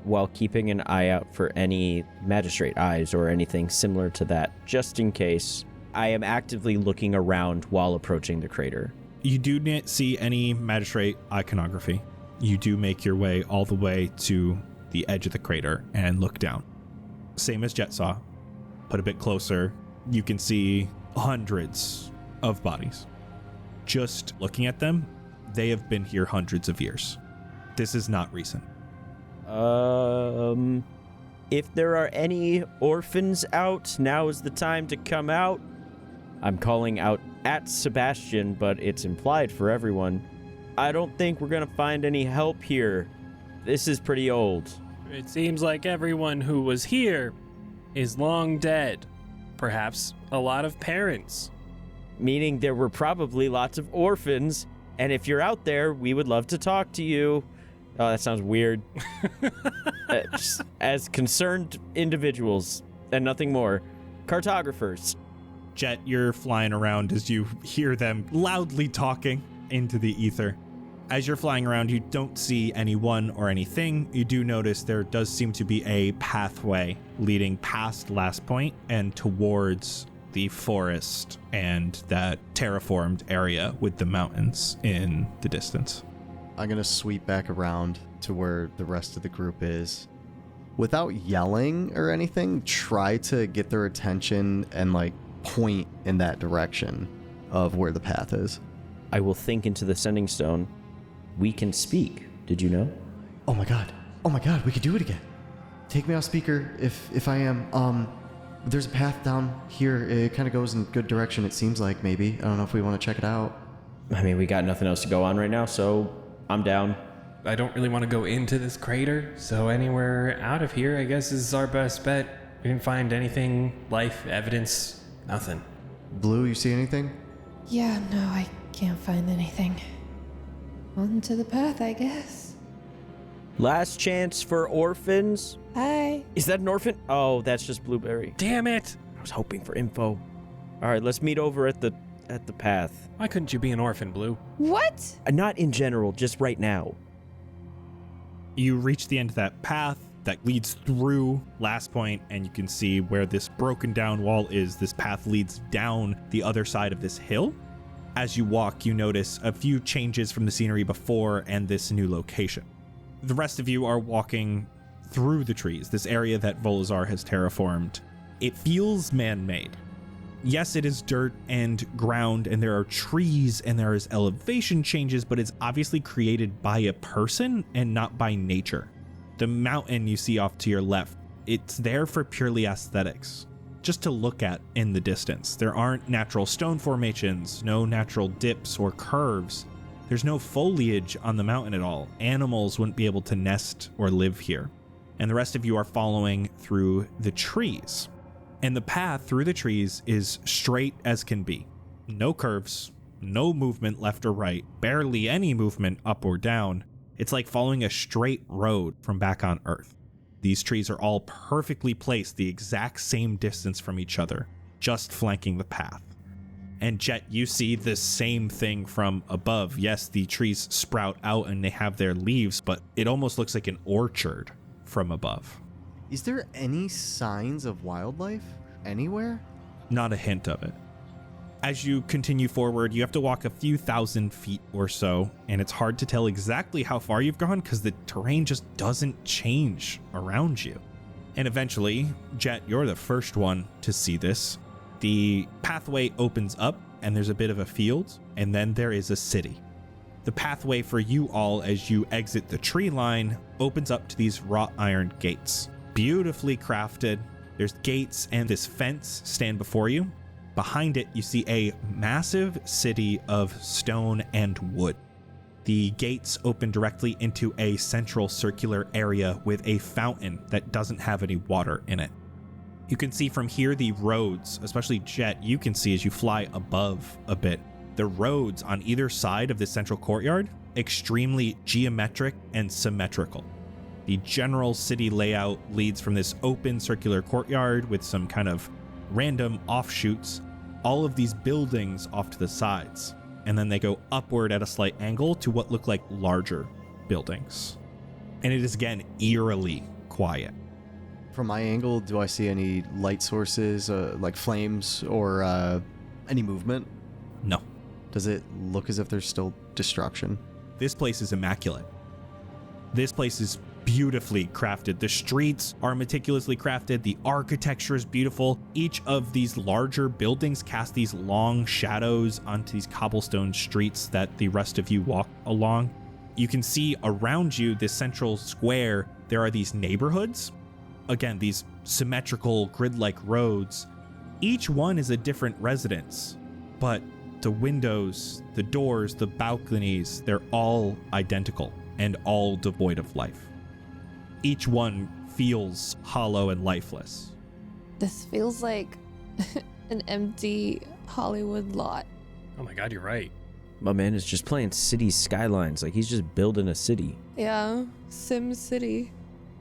[SPEAKER 5] while keeping an eye out for any magistrate eyes or anything similar to that, just in case. I am actively looking around while approaching the crater.
[SPEAKER 3] You do not see any magistrate iconography. You do make your way all the way to the edge of the crater and look down. Same as Jett saw, but a bit closer, you can see hundreds of bodies. Just looking at them, they have been here hundreds of years. This is not recent.
[SPEAKER 5] If there are any orphans out, now is the time to come out. I'm calling out at Sebastian, but it's implied for everyone. I don't think we're gonna find any help here. This is pretty old.
[SPEAKER 1] It seems like everyone who was here is long dead. Perhaps a lot of parents.
[SPEAKER 5] Meaning there were probably lots of orphans, and if you're out there, we would love to talk to you. Oh, that sounds weird. Just as concerned individuals and nothing more. Cartographers.
[SPEAKER 3] Jett, you're flying around as you hear them loudly talking into the ether. As you're flying around, you don't see anyone or anything. You do notice there does seem to be a pathway leading past Last Point and towards the forest and that terraformed area with the mountains in the distance.
[SPEAKER 6] I'm going to sweep back around to where the rest of the group is. Without yelling or anything, try to get their attention and point in that direction of where the path is.
[SPEAKER 5] I will think into the sending stone. We can speak. Did you know?
[SPEAKER 6] Oh my god, we could do it again. Take me off speaker if I am. There's a path down here. It kind of goes in a good direction, it seems like, maybe. I don't know if we want to check it out.
[SPEAKER 5] I mean, we got nothing else to go on right now, so I'm down.
[SPEAKER 1] I don't really want to go into this crater, so anywhere out of here, I guess, is our best bet. We didn't find anything, life, evidence, nothing.
[SPEAKER 6] Blue, you see anything?
[SPEAKER 4] Yeah, no, I can't find anything. On to the path, I guess.
[SPEAKER 5] Last chance for orphans.
[SPEAKER 4] Hi.
[SPEAKER 5] Is that an orphan? Oh, that's just Blueberry.
[SPEAKER 1] Damn it!
[SPEAKER 5] I was hoping for info. All right, let's meet over at the path.
[SPEAKER 1] Why couldn't you be an orphan, Blue?
[SPEAKER 4] What?
[SPEAKER 5] Not in general, just right now.
[SPEAKER 3] You reach the end of that path that leads through Last Point, and you can see where this broken down wall is. This path leads down the other side of this hill. As you walk, you notice a few changes from the scenery before and this new location. The rest of you are walking through the trees, this area that Volazar has terraformed. It feels man-made. Yes, it is dirt and ground, and there are trees and there is elevation changes, but it's obviously created by a person and not by nature. The mountain you see off to your left, it's there for purely aesthetics, just to look at in the distance. There aren't natural stone formations, no natural dips or curves. There's no foliage on the mountain at all. Animals wouldn't be able to nest or live here. And the rest of you are following through the trees. And the path through the trees is straight as can be. No curves, no movement left or right, barely any movement up or down. It's like following a straight road from back on Earth. These trees are all perfectly placed the exact same distance from each other, just flanking the path. And Jett, you see the same thing from above. Yes, the trees sprout out and they have their leaves, but it almost looks like an orchard from above.
[SPEAKER 6] Is there any signs of wildlife anywhere?
[SPEAKER 3] Not a hint of it. As you continue forward, you have to walk a few thousand feet or so, and it's hard to tell exactly how far you've gone because the terrain just doesn't change around you. And eventually, Jett, you're the first one to see this. The pathway opens up, and there's a bit of a field, and then there is a city. The pathway for you all as you exit the tree line opens up to these wrought iron gates. Beautifully crafted. There's gates and this fence stand before you. Behind it, you see a massive city of stone and wood. The gates open directly into a central circular area with a fountain that doesn't have any water in it. You can see from here the roads, especially Jett, you can see as you fly above a bit. The roads on either side of the central courtyard, extremely geometric and symmetrical. The general city layout leads from this open circular courtyard with some kind of random offshoots, all of these buildings off to the sides, and then they go upward at a slight angle to what look like larger buildings. And it is again eerily quiet.
[SPEAKER 6] From my angle, do I see any light sources, like flames or any movement?
[SPEAKER 3] No.
[SPEAKER 6] Does it look as if there's still destruction?
[SPEAKER 3] This place is immaculate. This place is beautifully crafted. The streets are meticulously crafted. The architecture is beautiful. Each of these larger buildings cast these long shadows onto these cobblestone streets that the rest of you walk along. You can see around you, this central square, there are these neighborhoods. Again, these symmetrical grid-like roads. Each one is a different residence, but the windows, the doors, the balconies, they're all identical and all devoid of life. Each one feels hollow and lifeless.
[SPEAKER 4] This feels like an empty Hollywood lot.
[SPEAKER 1] Oh my god, you're right.
[SPEAKER 5] My man is just playing city skylines, like he's just building a city.
[SPEAKER 4] Yeah, Sim City.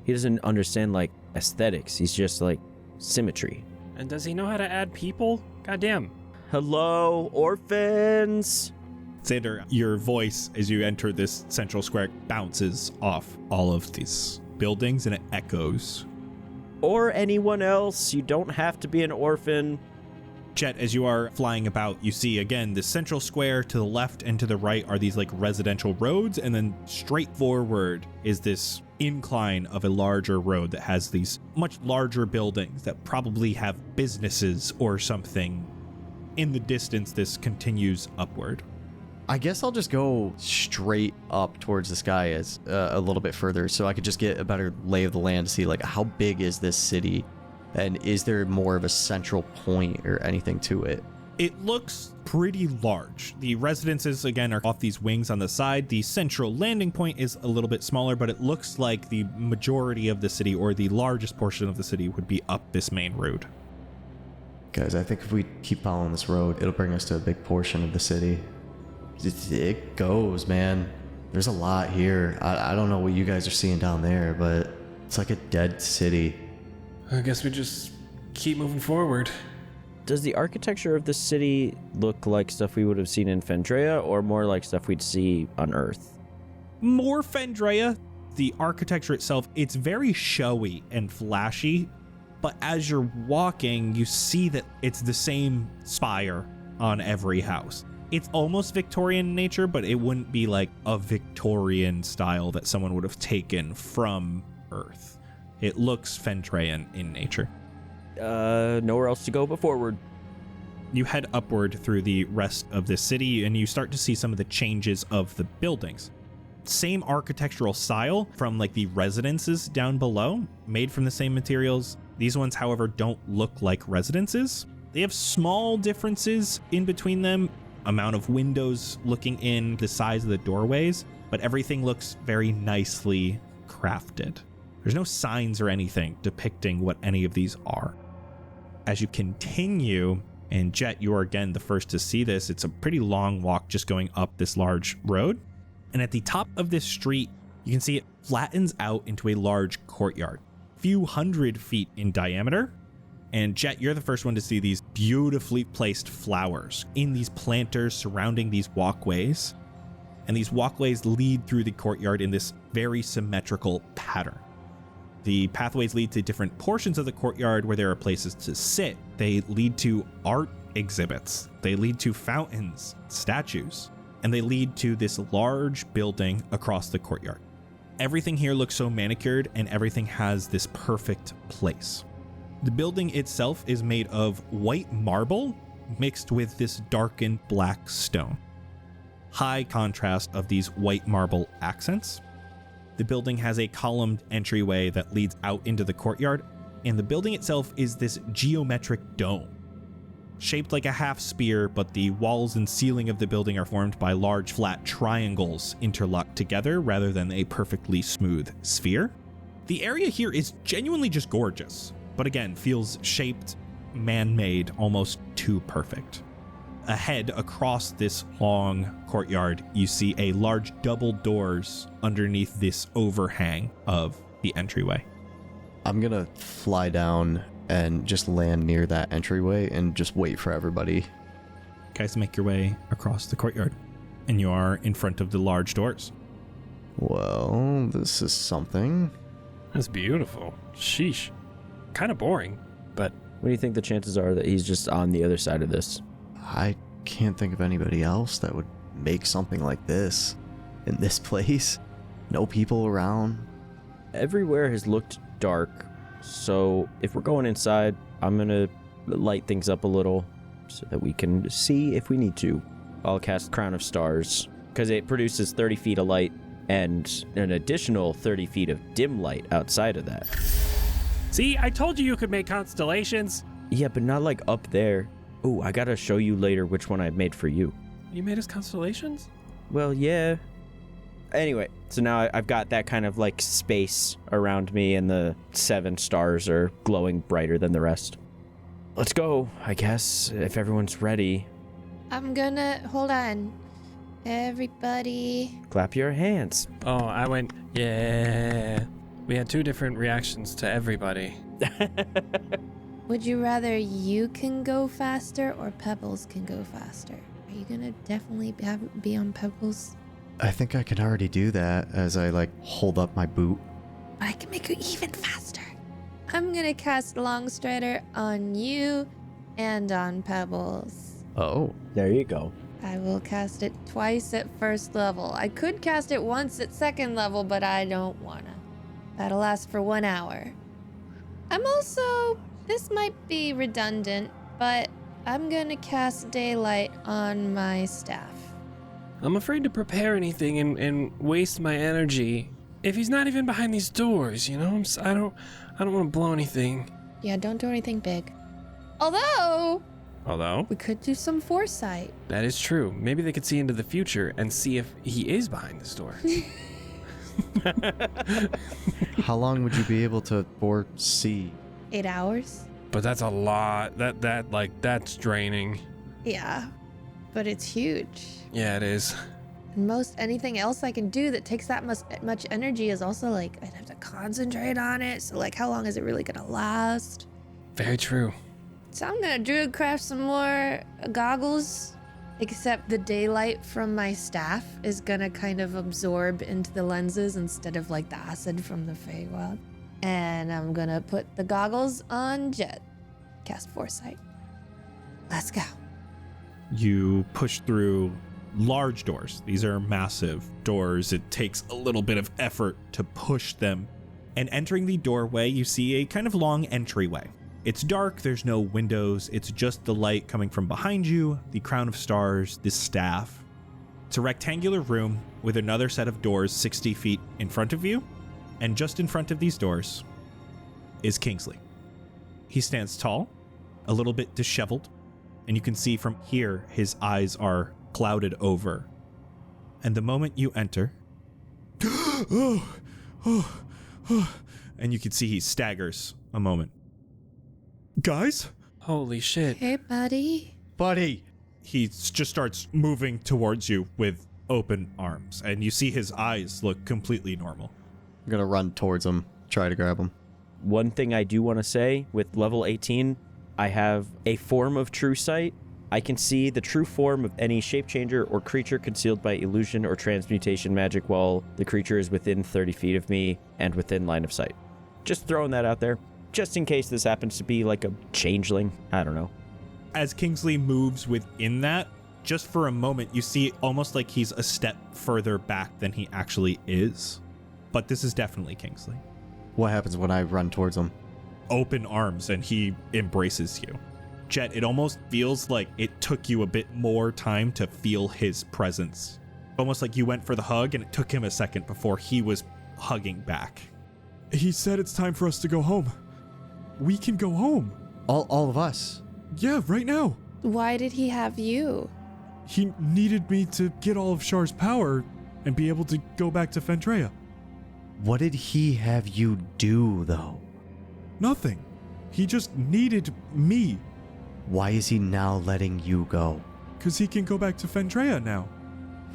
[SPEAKER 5] He doesn't understand like aesthetics, he's just like symmetry.
[SPEAKER 1] And does he know how to add people? Goddamn.
[SPEAKER 5] Hello, orphans!
[SPEAKER 3] Xander, your voice as you enter this central square bounces off all of these buildings and it echoes.
[SPEAKER 5] Or anyone else, you don't have to be an orphan.
[SPEAKER 3] Jett, as you are flying about, you see again the central square. To the left and to the right are these like residential roads, and then straight forward is this incline of a larger road that has these much larger buildings that probably have businesses or something. In the distance, this continues upward.
[SPEAKER 6] I guess I'll just go straight up towards the sky as a little bit further so I could just get a better lay of the land to see like how big is this city and is there more of a central point or anything to it?
[SPEAKER 3] It looks pretty large. The residences again are off these wings on the side. The central landing point is a little bit smaller, but it looks like the majority of the city or the largest portion of the city would be up this main road.
[SPEAKER 6] Guys, I think if we keep following this road, it'll bring us to a big portion of the city. It goes, man. There's a lot here. I don't know what you guys are seeing down there, but it's like a dead city.
[SPEAKER 1] I guess we just keep moving forward.
[SPEAKER 5] Does the architecture of the city look like stuff we would have seen in Fendrea, or more like stuff we'd see on Earth?
[SPEAKER 3] More Fendrea. The architecture itself, it's very showy and flashy, but as you're walking, you see that it's the same spire on every house. It's almost Victorian in nature, but it wouldn't be like a Victorian style that someone would have taken from Earth. It looks Fendrean in nature.
[SPEAKER 5] Nowhere else to go but forward.
[SPEAKER 3] You head upward through the rest of the city, and you start to see some of the changes of the buildings. Same architectural style from like the residences down below, made from the same materials. These ones, however, don't look like residences. They have small differences in between them. Amount of windows looking in, the size of the doorways, but everything looks very nicely crafted. There's no signs or anything depicting what any of these are. As you continue, and Jett, you are again the first to see this, it's a pretty long walk just going up this large road. And at the top of this street, you can see it flattens out into a large courtyard, few hundred feet in diameter. And Jett, you're the first one to see these beautifully placed flowers in these planters surrounding these walkways. And these walkways lead through the courtyard in this very symmetrical pattern. The pathways lead to different portions of the courtyard where there are places to sit. They lead to art exhibits. They lead to fountains, statues, and they lead to this large building across the courtyard. Everything here looks so manicured, and everything has this perfect place. The building itself is made of white marble mixed with this darkened black stone. High contrast of these white marble accents. The building has a columned entryway that leads out into the courtyard, and the building itself is this geometric dome. Shaped like a half spear, but the walls and ceiling of the building are formed by large flat triangles interlocked together rather than a perfectly smooth sphere. The area here is genuinely just gorgeous, but again, feels shaped, man-made, almost too perfect. Ahead, across this long courtyard, you see a large double doors underneath this overhang of the entryway.
[SPEAKER 6] I'm gonna fly down and just land near that entryway and just wait for everybody.
[SPEAKER 3] Guys, make your way across the courtyard, and you are in front of the large doors.
[SPEAKER 6] Well, this is something.
[SPEAKER 1] That's beautiful. Sheesh. Kind of boring, but...
[SPEAKER 5] What do you think the chances are that he's just on the other side of this?
[SPEAKER 6] I can't think of anybody else that would make something like this in this place. No people around.
[SPEAKER 5] Everywhere has looked dark, so if we're going inside, I'm gonna light things up a little so that we can see if we need to. I'll cast Crown of Stars, because it produces 30 feet of light and an additional 30 feet of dim light outside of that.
[SPEAKER 1] See, I told you could make constellations.
[SPEAKER 5] Yeah, but not like up there. Oh, I gotta show you later which one I made for you.
[SPEAKER 1] You made us constellations?
[SPEAKER 5] Well, yeah. Anyway, so now I've got that kind of like space around me, and the 7 stars are glowing brighter than the rest. Let's go, I guess, if everyone's ready.
[SPEAKER 4] I'm gonna hold on. Everybody.
[SPEAKER 5] Clap your hands.
[SPEAKER 1] Oh, I went, yeah. We had 2 different reactions to everybody.
[SPEAKER 4] Would you rather you can go faster or Pebbles can go faster? Are you gonna definitely be on Pebbles?
[SPEAKER 6] I think I can already do that as I hold up my boot.
[SPEAKER 4] I can make you even faster. I'm gonna cast Longstrider on you and on Pebbles.
[SPEAKER 6] Oh.
[SPEAKER 5] There you go.
[SPEAKER 4] I will cast it twice at first level. I could cast it once at second level, but I don't wanna. That'll last for 1 hour. This might be redundant, but I'm gonna cast Daylight on my staff.
[SPEAKER 1] I'm afraid to prepare anything and waste my energy if he's not even behind these doors, you know? I don't want to blow anything.
[SPEAKER 4] Yeah, don't do anything big. Although, we could do some foresight.
[SPEAKER 1] That is true. Maybe they could see into the future and see if he is behind this door.
[SPEAKER 6] How long would you be able to foresee?
[SPEAKER 4] 8 hours?
[SPEAKER 1] But that's a lot. That's draining.
[SPEAKER 4] Yeah, but it's huge.
[SPEAKER 1] Yeah, it is.
[SPEAKER 4] And most anything else I can do that takes that much energy is also like, I'd have to concentrate on it. So like, how long is it really gonna last?
[SPEAKER 1] Very true.
[SPEAKER 4] So I'm gonna druid craft some more goggles, except the daylight from my staff is gonna kind of absorb into the lenses instead of like the acid from the Feywild. And I'm gonna put the goggles on Jett. Cast Foresight. Let's go.
[SPEAKER 3] You push through large doors. These are massive doors. It takes a little bit of effort to push them. And entering the doorway, you see a kind of long entryway. It's dark, there's no windows, it's just the light coming from behind you, the crown of stars, the staff. It's a rectangular room with another set of doors 60 feet in front of you, and just in front of these doors is Kingsley. He stands tall, a little bit disheveled, and you can see from here his eyes are clouded over. And the moment you enter, and you can see he staggers a moment. Guys?
[SPEAKER 1] Holy shit.
[SPEAKER 4] Hey, buddy.
[SPEAKER 6] Buddy.
[SPEAKER 3] He just starts moving towards you with open arms, and you see his eyes look completely normal.
[SPEAKER 6] I'm gonna run towards him, try to grab him.
[SPEAKER 5] One thing I do want to say, with level 18, I have a form of true sight. I can see the true form of any shape changer or creature concealed by illusion or transmutation magic while the creature is within 30 feet of me and within line of sight. Just throwing that out there, just in case this happens to be like a changeling. I don't know.
[SPEAKER 3] As Kingsley moves within that, just for a moment, you see almost like he's a step further back than he actually is. But this is definitely Kingsley.
[SPEAKER 6] What happens when I run towards him?
[SPEAKER 3] Open arms, and he embraces you. Jett, it almost feels like it took you a bit more time to feel his presence. Almost like you went for the hug, and it took him a second before he was hugging back.
[SPEAKER 7] He said it's time for us to go home. We can go home.
[SPEAKER 6] All of us.
[SPEAKER 7] Yeah, right now.
[SPEAKER 4] Why did he have you?
[SPEAKER 7] He needed me to get all of Shar's power and be able to go back to Fendrea.
[SPEAKER 6] What did he have you do, though?
[SPEAKER 7] Nothing. He just needed me.
[SPEAKER 6] Why is he now letting you go?
[SPEAKER 7] Because he can go back to Fendrea now.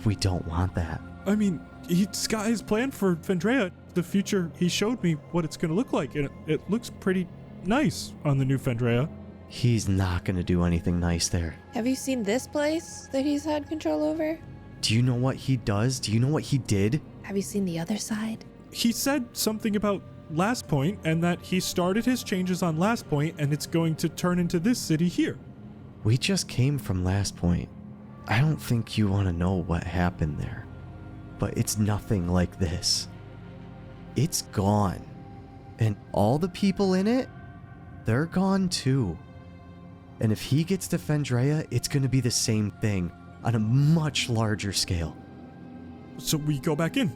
[SPEAKER 6] We don't want that.
[SPEAKER 7] I mean, he's got his plan for Fendrea. The future, he showed me what it's going to look like, and it looks pretty nice on the new Fendrea.
[SPEAKER 6] He's not going to do anything nice there.
[SPEAKER 4] Have you seen this place that he's had control over?
[SPEAKER 6] Do you know what he does? Do you know what he did?
[SPEAKER 4] Have you seen the other side?
[SPEAKER 7] He said something about Last Point, and that he started his changes on Last Point, and it's going to turn into this city here.
[SPEAKER 6] We just came from Last Point. I don't think you want to know what happened there. But it's nothing like this. It's gone. And all the people in it, they're gone too. And if he gets to Fendrea, it's going to be the same thing on a much larger scale.
[SPEAKER 7] So we go back in.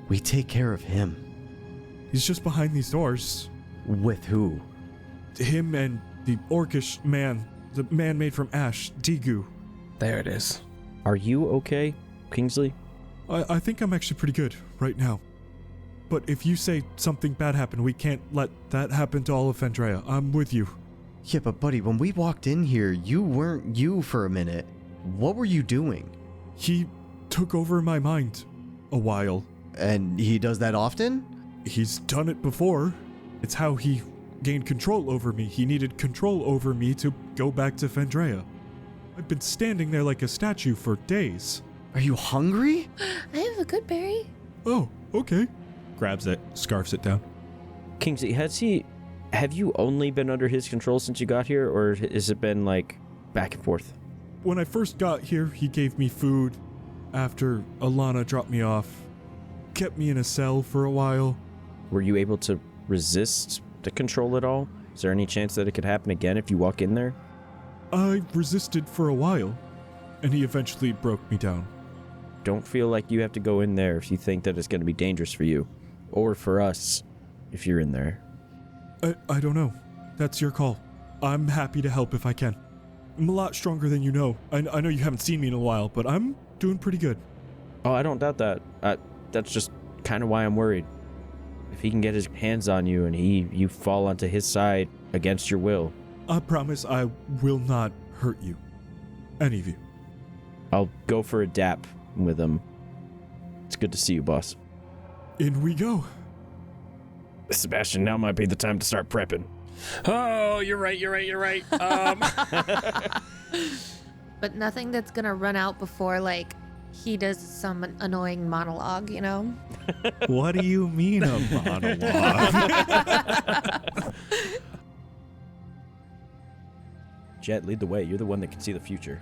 [SPEAKER 6] We take care of him.
[SPEAKER 7] He's just behind these doors.
[SPEAKER 6] With who?
[SPEAKER 7] Him and the orcish man, the man made from ash, Digu.
[SPEAKER 1] There it is.
[SPEAKER 5] Are you okay, Kingsley?
[SPEAKER 7] I think I'm actually pretty good right now. But if you say something bad happened, we can't let that happen to all of Fendrea. I'm with you.
[SPEAKER 6] Yeah, but buddy, when we walked in here, you weren't you for a minute. What were you doing?
[SPEAKER 7] He took over my mind a while.
[SPEAKER 6] And he does that often?
[SPEAKER 7] He's done it before. It's how he gained control over me. He needed control over me to go back to Fendrea. I've been standing there like a statue for days.
[SPEAKER 6] Are you hungry?
[SPEAKER 4] I have a good berry.
[SPEAKER 7] Oh, okay. Grabs it, scarfs it down.
[SPEAKER 5] Kingsley, have you only been under his control since you got here, or has it been like back and forth?
[SPEAKER 7] When I first got here, he gave me food. After Alana dropped me off, kept me in a cell for a while.
[SPEAKER 5] Were you able to resist the control at all? Is there any chance that it could happen again if you walk in there?
[SPEAKER 7] I resisted for a while, and he eventually broke me down.
[SPEAKER 5] Don't feel like you have to go in there if you think that it's going to be dangerous for you, or for us if you're in there.
[SPEAKER 7] I don't know. That's your call. I'm happy to help if I can. I'm a lot stronger than you know. I know you haven't seen me in a while, but I'm doing pretty good.
[SPEAKER 5] Oh, I don't doubt that. That's just kind of why I'm worried. If he can get his hands on you and you fall onto his side against your will.
[SPEAKER 7] I promise I will not hurt you. Any of you.
[SPEAKER 5] I'll go for a dap with him. It's good to see you, boss.
[SPEAKER 7] In we go.
[SPEAKER 5] Sebastian, now might be the time to start prepping.
[SPEAKER 1] Oh, you're right.
[SPEAKER 4] But nothing that's gonna run out before, like, he does some annoying monologue, you know?
[SPEAKER 3] What do you mean a monologue?
[SPEAKER 5] Jett, lead the way. You're the one that can see the future.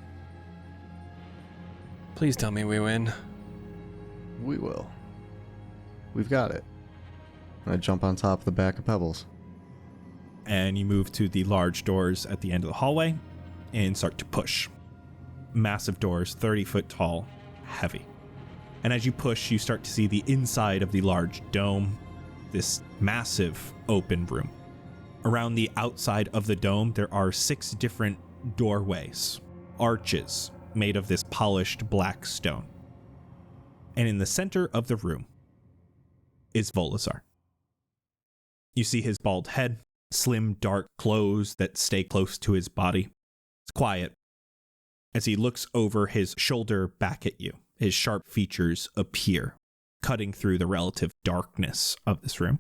[SPEAKER 1] Please tell me we win.
[SPEAKER 6] We will. We've got it. I jump on top of the back of Pebbles.
[SPEAKER 3] And you move to the large doors at the end of the hallway and start to push. Massive doors, 30 foot tall, heavy. And as you push, you start to see the inside of the large dome, this massive open room. Around the outside of the dome, there are 6 different doorways, arches made of this polished black stone. And in the center of the room is Volazar. You see his bald head, slim, dark clothes that stay close to his body. It's quiet. As he looks over his shoulder back at you, his sharp features appear, cutting through the relative darkness of this room.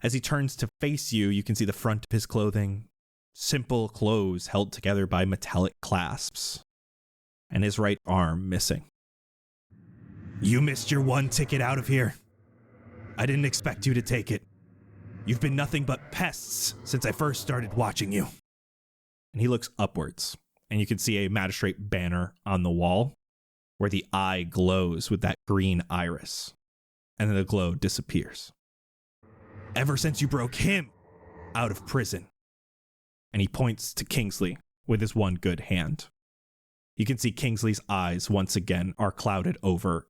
[SPEAKER 3] As he turns to face you, you can see the front of his clothing, simple clothes held together by metallic clasps, and his right arm missing. You missed your one ticket out of here. I didn't expect you to take it. You've been nothing but pests since I first started watching you. And he looks upwards, and you can see a magistrate banner on the wall where the eye glows with that green iris, and then the glow disappears. Ever since you broke him out of prison. And he points to Kingsley with his one good hand. You can see Kingsley's eyes once again are clouded over.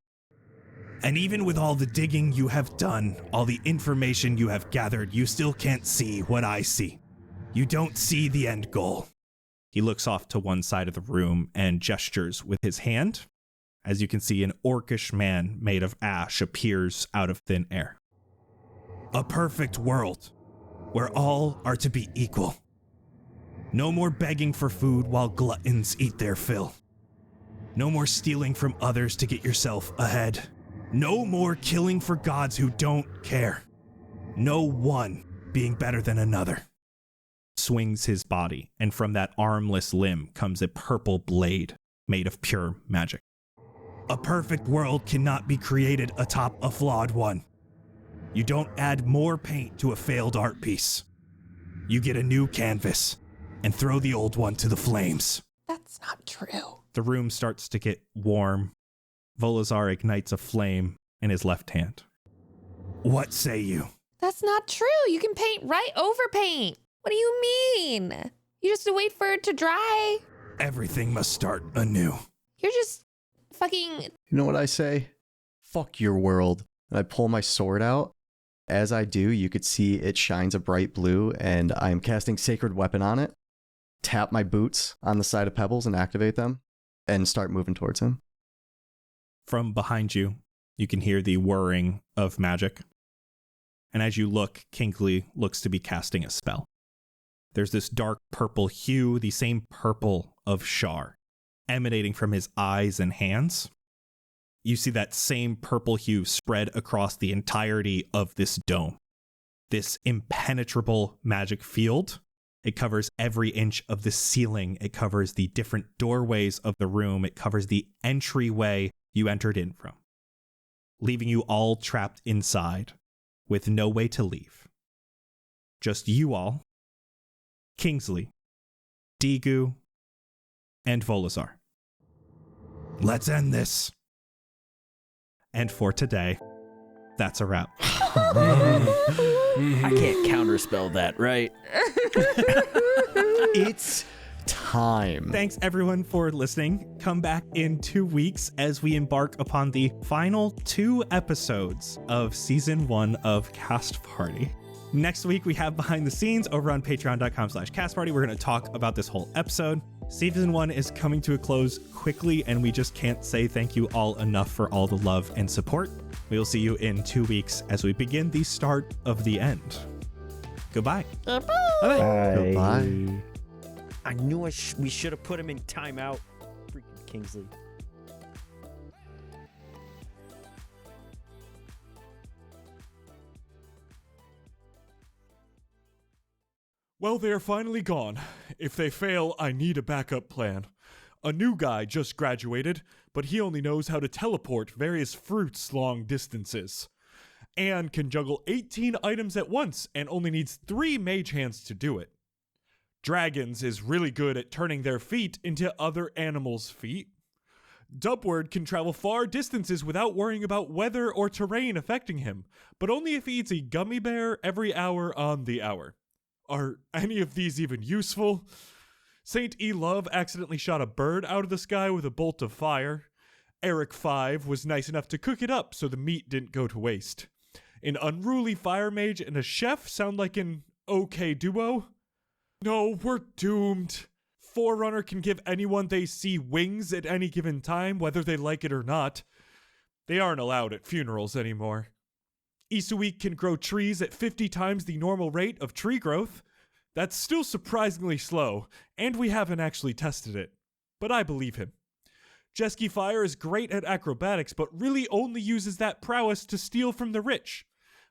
[SPEAKER 3] And even with all the digging you have done, all the information you have gathered, you still can't see what I see. You don't see the end goal. He looks off to one side of the room and gestures with his hand. As you can see, an orcish man made of ash appears out of thin air. A perfect world where all are to be equal. No more begging for food while gluttons eat their fill. No more stealing from others to get yourself ahead. No more killing for gods who don't care. No one being better than another. Swings his body, and from that armless limb comes a purple blade made of pure magic. A perfect world cannot be created atop a flawed one. You don't add more paint to a failed art piece. You get a new canvas and throw the old one to the flames.
[SPEAKER 4] That's not true.
[SPEAKER 3] The room starts to get warm. Volazar ignites a flame in his left hand. What say you?
[SPEAKER 4] That's not true. You can paint right over paint. What do you mean? You just wait for it to dry.
[SPEAKER 3] Everything must start anew.
[SPEAKER 4] You're just fucking...
[SPEAKER 6] You know what I say? Fuck your world. And I pull my sword out. As I do, you could see it shines a bright blue, and I am casting Sacred Weapon on it. Tap my boots on the side of Pebbles and activate them, and start moving towards him.
[SPEAKER 3] From behind you, you can hear the whirring of magic. And as you look, Kingsley looks to be casting a spell. There's this dark purple hue, the same purple of Shar, emanating from his eyes and hands. You see that same purple hue spread across the entirety of this dome. This impenetrable magic field. It covers every inch of the ceiling. It covers the different doorways of the room. It covers the entryway you entered in from, leaving you all trapped inside with no way to leave. Just you all, Kingsley, Digu, and Volazar. Let's end this. And for today, that's a wrap.
[SPEAKER 5] I can't counterspell that, right?
[SPEAKER 6] It's time.
[SPEAKER 3] Thanks everyone for listening. Come back in 2 weeks as we embark upon the final 2 episodes of season 1 of Cast Party. Next week we have behind the scenes over on patreon.com/castparty. We're going to talk about this whole episode. Season 1 is coming to a close quickly, and we just can't say thank you all enough for all the love and support. We will see you in 2 weeks as we begin the start of the end. Goodbye.
[SPEAKER 6] Goodbye.
[SPEAKER 5] I knew we should have put him in timeout. Freaking Kingsley.
[SPEAKER 7] Well, they are finally gone. If they fail, I need a backup plan. A new guy just graduated, but he only knows how to teleport various fruits long distances. And can juggle 18 items at once and only needs 3 mage hands to do it. Dragons is really good at turning their feet into other animals' feet. Dubward can travel far distances without worrying about weather or terrain affecting him, but only if he eats a gummy bear every hour on the hour. Are any of these even useful? Saint E. Love accidentally shot a bird out of the sky with a bolt of fire. Eric 5 was nice enough to cook it up so the meat didn't go to waste. An unruly fire mage and a chef sound like an okay duo? No, we're doomed. Forerunner can give anyone they see wings at any given time, whether they like it or not. They aren't allowed at funerals anymore. Isuik can grow trees at 50 times the normal rate of tree growth. That's still surprisingly slow, and we haven't actually tested it. But I believe him. Jesky Fire is great at acrobatics, but really only uses that prowess to steal from the rich.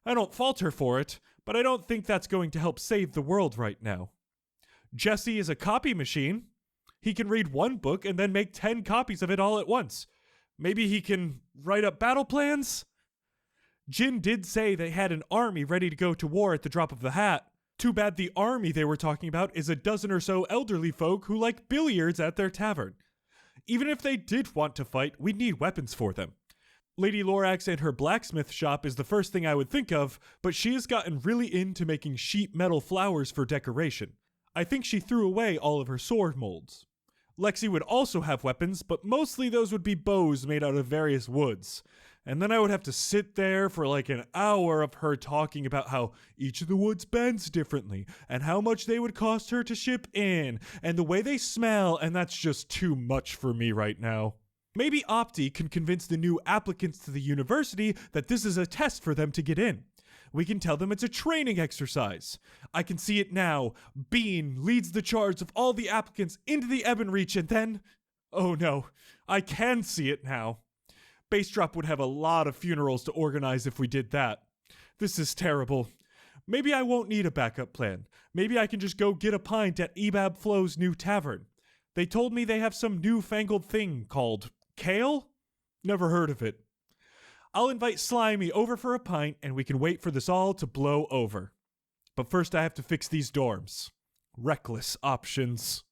[SPEAKER 7] I don't fault her for it, but I don't think that's going to help save the world right now. Jesse is a copy machine. He can read one book and then make 10 copies of it all at once. Maybe he can write up battle plans? Jin did say they had an army ready to go to war at the drop of the hat. Too bad the army they were talking about is a dozen or so elderly folk who like billiards at their tavern. Even if they did want to fight, we'd need weapons for them. Lady Lorax and her blacksmith shop is the first thing I would think of, but she has gotten really into making sheet metal flowers for decoration. I think she threw away all of her sword molds. Lexi would also have weapons, but mostly those would be bows made out of various woods. And then I would have to sit there for like an hour of her talking about how each of the woods bends differently, and how much they would cost her to ship in, and the way they smell, and that's just too much for me right now. Maybe Opti can convince the new applicants to the university that this is a test for them to get in. We can tell them it's a training exercise. I can see it now. Bean leads the charge of all the applicants into the Ebonreach and then... Oh no, I can see it now. Base Drop would have a lot of funerals to organize if we did that. This is terrible. Maybe I won't need a backup plan. Maybe I can just go get a pint at Ebab Flo's new tavern. They told me they have some newfangled thing called kale? Never heard of it. I'll invite Slimy over for a pint and we can wait for this all to blow over. But first I have to fix these dorms. Reckless options.